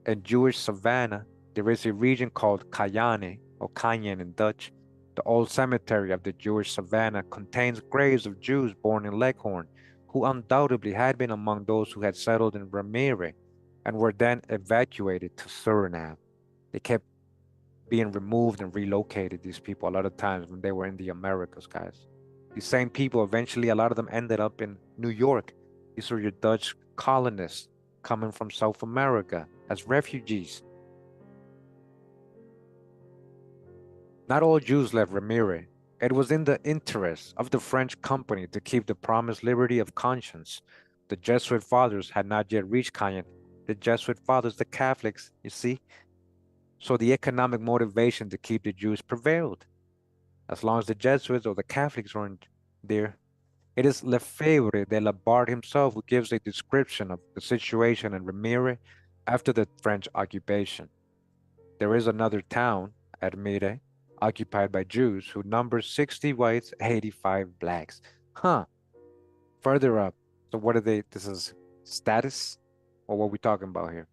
In Jewish Savannah, there is a region called Cayenne, or Cayenne in Dutch. The old cemetery of the Jewish Savannah contains graves of Jews born in Leghorn, who undoubtedly had been among those who had settled in Ramire and were then evacuated to Suriname. They kept being removed and relocated, these people, a lot of times when they were in the Americas, guys. These same people, eventually, a lot of them ended up in New York. These were your Dutch colonists coming from South America as refugees. Not all Jews left Ramire. It was in the interest of the French company to keep the promised liberty of conscience. The Jesuit fathers had not yet reached Cayenne. The Jesuit fathers, the Catholics, you see? So the economic motivation to keep the Jews prevailed. As long as the Jesuits or the Catholics weren't there. It is Lefebvre de la Barre himself who gives a description of the situation in Ramire after the French occupation. There is another town, Admire, occupied by Jews who number 60 whites, 85 blacks. Huh. Further up, so what are they? This is status? Or what are we talking about here?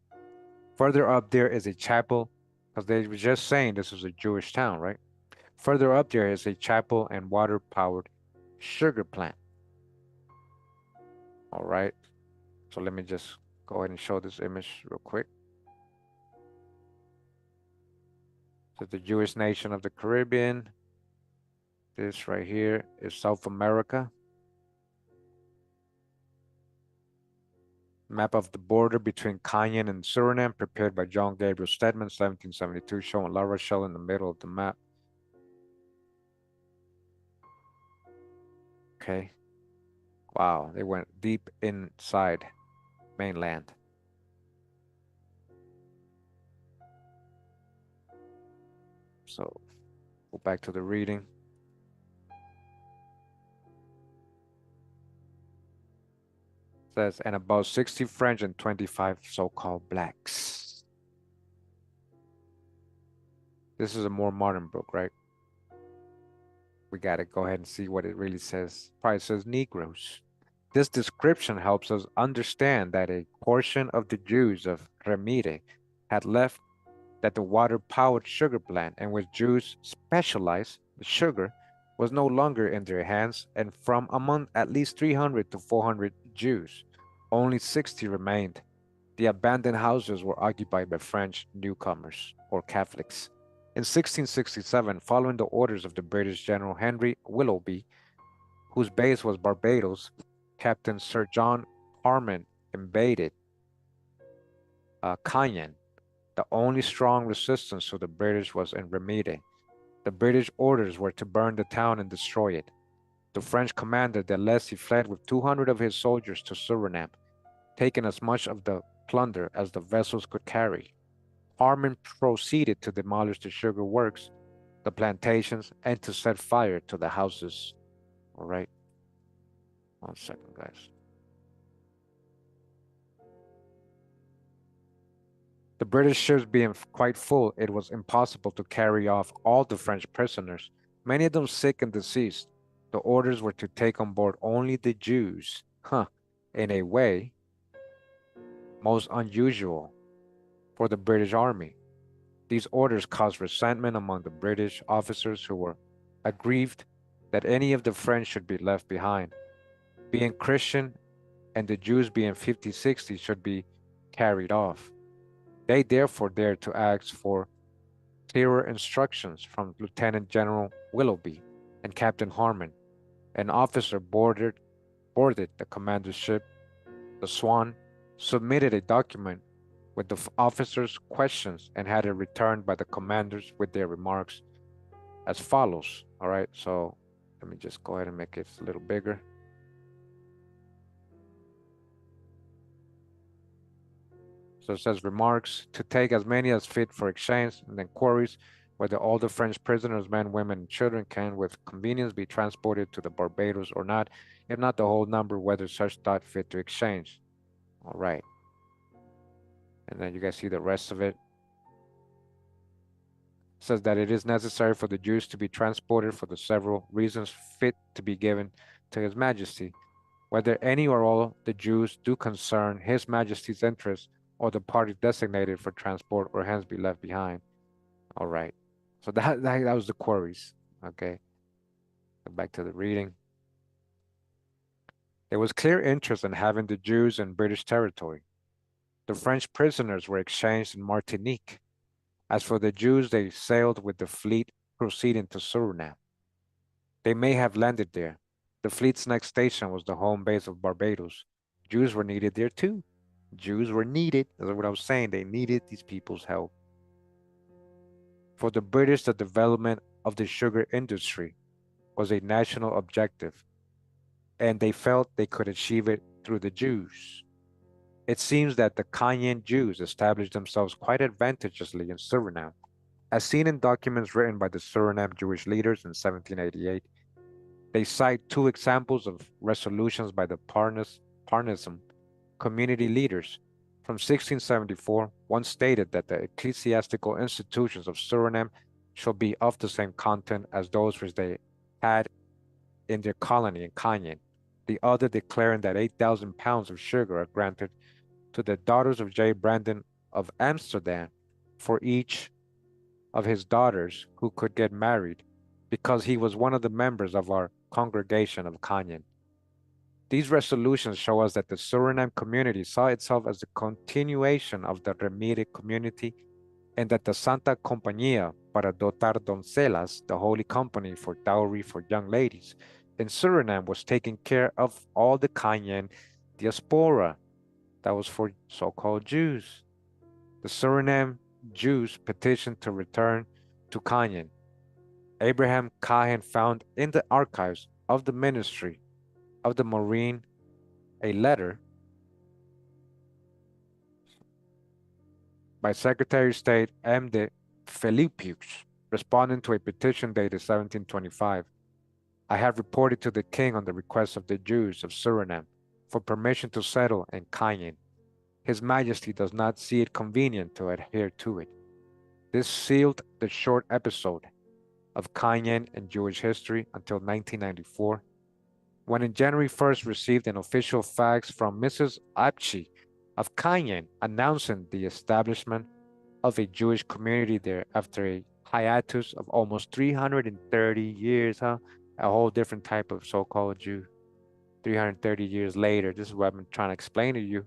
Further up there is a chapel, because they were just saying this is a Jewish town, right? Further up there is a chapel and water-powered sugar plant. All right. So let me just go ahead and show this image real quick. So the Jewish nation of the Caribbean. This right here is South America. Map of the border between Cayenne and Suriname, prepared by John Gabriel Stedman, 1772, showing La Rochelle in the middle of the map. Okay. Wow, they went deep inside mainland. So go back to the reading. It says, and about 60 French and 25 so-called blacks. This is a more modern book, right? We got to go ahead and see what it really says. Probably says Negroes. This description helps us understand that a portion of the Jews of Remire had left that the water-powered sugar plant in which Jews specialized, the sugar, was no longer in their hands, and from among at least 300 to 400 Jews, only 60 remained. The abandoned houses were occupied by French newcomers, or Catholics. In 1667, following the orders of the British General Henry Willoughby, whose base was Barbados, Captain Sir John Harmon invaded Cayenne. The only strong resistance to the British was in Remire, The British orders were to burn the town and destroy it. The French commander de Lacy fled with 200 of his soldiers to Suriname, taking as much of the plunder as the vessels could carry. Harmon proceeded to demolish the sugar works, the plantations, and to set fire to the houses. All right, 1 second, guys. The British ships being quite full, it was impossible to carry off all the French prisoners, many of them sick and deceased. The orders were to take on board only the Jews, in a way most unusual for the British Army. These orders caused resentment among the British officers who were aggrieved that any of the French should be left behind. Being Christian and the Jews being 50-60 should be carried off. They therefore dared to ask for clearer instructions from Lieutenant General Willoughby and Captain Harmon. An officer boarded the commander's ship, the Swan, submitted a document with the officers' questions and had it returned by the commanders with their remarks as follows. All right, so let me just go ahead and make it a little bigger. So it says remarks to take as many as fit for exchange, and then queries whether all the French prisoners, men, women, and children can with convenience be transported to the Barbados or not, if not the whole number, whether such thought fit to exchange. All right. And then you guys see the rest of it. It says that it is necessary for the Jews to be transported for the several reasons fit to be given to His Majesty, whether any or all the Jews do concern His Majesty's interest or the party designated for transport or hence be left behind. All right. So that was the queries. Okay. Go back to the reading. There was clear interest in having the Jews in British territory. The French prisoners were exchanged in Martinique. As for the Jews, they sailed with the fleet proceeding to Suriname. They may have landed there. The fleet's next station was the home base of Barbados. Jews were needed there too. Jews were needed. That's what I was saying. They needed these people's help. For the British, the development of the sugar industry was a national objective, and they felt they could achieve it through the Jews. It seems that the Cayenne Jews established themselves quite advantageously in Suriname. As seen in documents written by the Suriname Jewish leaders in 1788, they cite two examples of resolutions by the Parnism community leaders. From 1674, one stated that the ecclesiastical institutions of Suriname shall be of the same content as those which they had in their colony in Cayenne. The other declaring that 8,000 pounds of sugar are granted to the daughters of J. Brandon of Amsterdam for each of his daughters who could get married, because he was one of the members of our congregation of Cayenne. These resolutions show us that the Suriname community saw itself as a continuation of the Remitic community, and that the Santa Compañía para dotar doncellas, the Holy Company for dowry for young ladies, in Suriname was taking care of all the Cayenne diaspora. That was for so-called Jews. The Suriname Jews petitioned to return to Cayenne. Abraham Cahen found in the archives of the Ministry of the Marine a letter by Secretary of State M. de Felipius, responding to a petition dated 1725. I have reported to the king on the request of the Jews of Suriname for permission to settle in Cayenne. His Majesty does not see it convenient to adhere to it. This sealed the short episode of Cayenne in Jewish history until 1994, when in January 1st received an official fax from Mrs. Apchi of Cayenne announcing the establishment of a Jewish community there after a hiatus of almost 330 years, A whole different type of so-called Jew. 330 years later, this is what I've been trying to explain to you.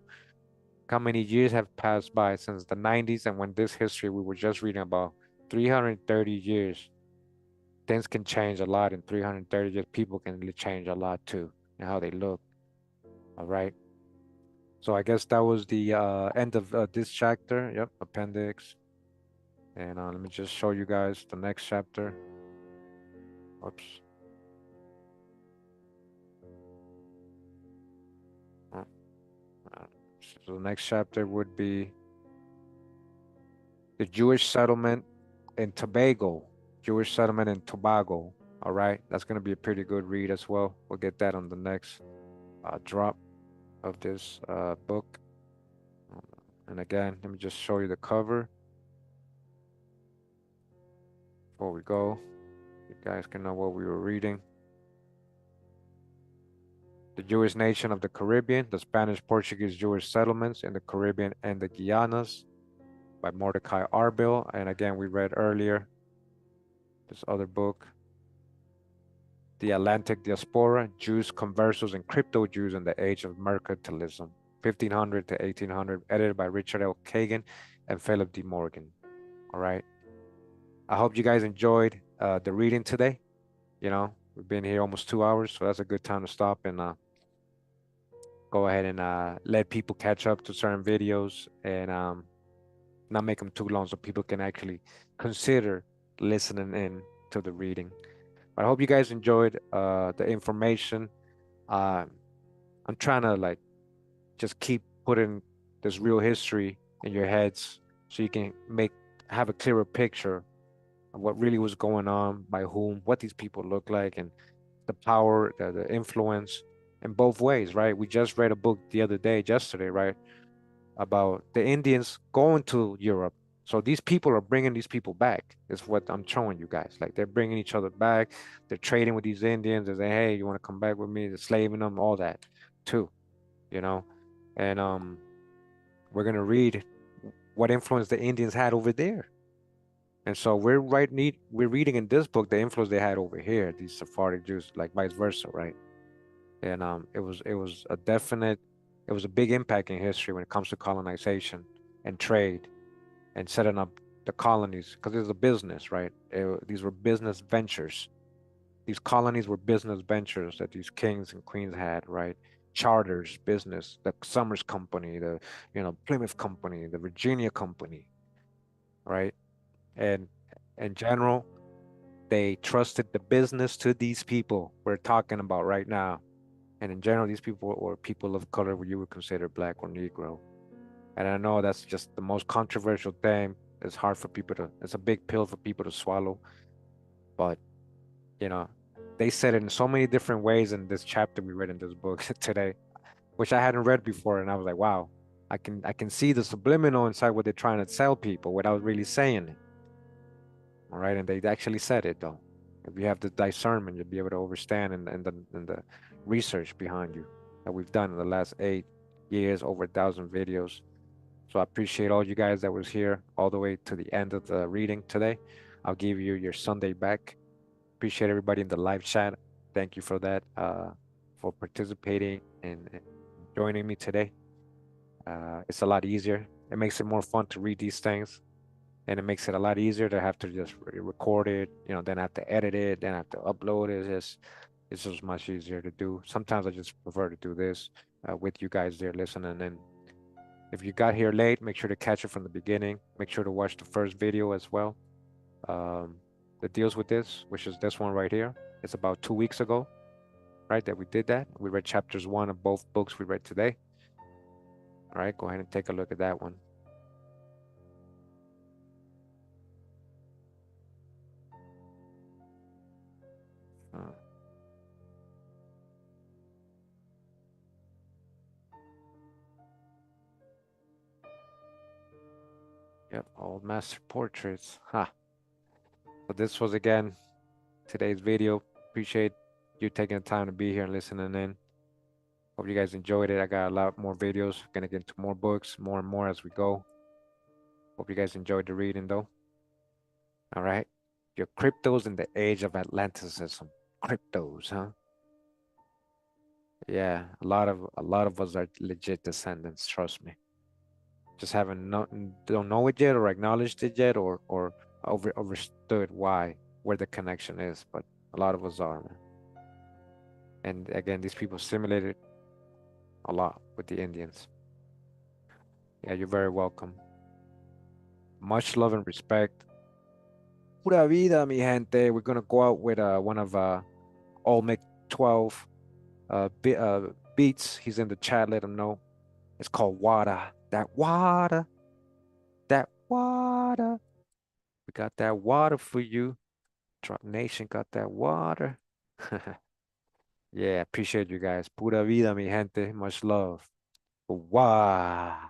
How many years have passed by since the 90s, and when this history we were just reading about 330 years. Things can change a lot in 330 years. People can change a lot too, and how they look. All right. So I guess that was the end of this chapter. Yep, appendix. And let me just show you guys the next chapter. Oops. Oh, so the next chapter would be the Jewish settlement in Tobago. Jewish settlement in Tobago. All right, that's going to be a pretty good read as well. We'll get that on the next drop of this book. And again, let me just show you the cover before we go. You guys can know what we were reading. The Jewish Nation of the Caribbean, the Spanish-Portuguese Jewish settlements in the Caribbean and the Guyanas by Mordecai Arbill. And again, we read earlier this other book, The Atlantic Diaspora, Jews, Conversos, and Crypto Jews in the Age of Mercantilism, 1500 to 1800, edited by Richard L. Kagan and Philip D. Morgan. All right. I hope you guys enjoyed the reading today. You know, we've been here almost 2 hours, so that's a good time to stop and go ahead and let people catch up to certain videos and not make them too long so people can actually consider listening in to the reading. But I hope you guys enjoyed the information. I'm trying to like just keep putting this real history in your heads so you can have a clearer picture of what really was going on, by whom, what these people look like, and the power, the influence in both ways, right? We just read a book the other day, yesterday, right, about the Indians going to Europe. So these people are bringing these people back, is what I'm showing you guys. Like they're bringing each other back. They're trading with these Indians. They're saying, hey, you want to come back with me? They're slaving them, all that too, you know? And we're going to read what influence the Indians had over there. And so we're reading in this book the influence they had over here, these Sephardic Jews, like vice versa, right? And it was a big impact in history when it comes to colonization and trade and setting up the colonies, because it's a business, right? These were business ventures. These colonies were business ventures that these kings and queens had, right? Charters, business, the Summers Company, the Plymouth Company, the Virginia Company, right? And in general, they trusted the business to these people we're talking about right now. And in general, these people were people of color, what you would consider black or Negro. And I know that's just the most controversial thing. It's hard for people it's a big pill for people to swallow. But, you know, they said it in so many different ways in this chapter we read in this book today, which I hadn't read before. And I was like, wow, I can see the subliminal inside what they're trying to tell people without really saying it. All right. And they actually said it though. If you have the discernment, you'll be able to understand and the research behind you that we've done in the last 8 years, over 1,000 videos. So I appreciate all you guys that was here all the way to the end of the reading today. I'll give you your Sunday back. Appreciate everybody in the live chat. Thank you for that, for participating and joining me today. It's a lot easier. It makes it more fun to read these things, and it makes it a lot easier to have to just record it, then have to edit it, then have to upload it. It's just much easier to do. Sometimes I just prefer to do this with you guys there listening. And if you got here late, make sure to catch it from the beginning. Make sure to watch the first video as well. That deals with this, which is this one right here. It's about 2 weeks ago, right, that we did that. We read chapters 1 of both books we read today. All right, go ahead and take a look at that one. Yep, old master portraits. Ha. So this was again today's video. Appreciate you taking the time to be here and listening in. Hope you guys enjoyed it. I got a lot more videos. Gonna get into more books, more and more as we go. Hope you guys enjoyed the reading though. All right. Your cryptos in the age of Atlanticism. Cryptos, huh? Yeah, a lot of us are legit descendants, trust me. Just haven't don't know it yet or acknowledged it yet or understood where the connection is, but a lot of us are, man. And again, these people simulated a lot with the Indians. Yeah, you're very welcome. Much love and respect. Pura vida, mi gente. We're gonna go out with one of Olmec 12 beats. He's in the chat. Let him know. It's called Water. That water. That water. We got that water for you. Drop Nation got that water. Yeah, appreciate you guys. Pura vida, mi gente. Much love. Wow.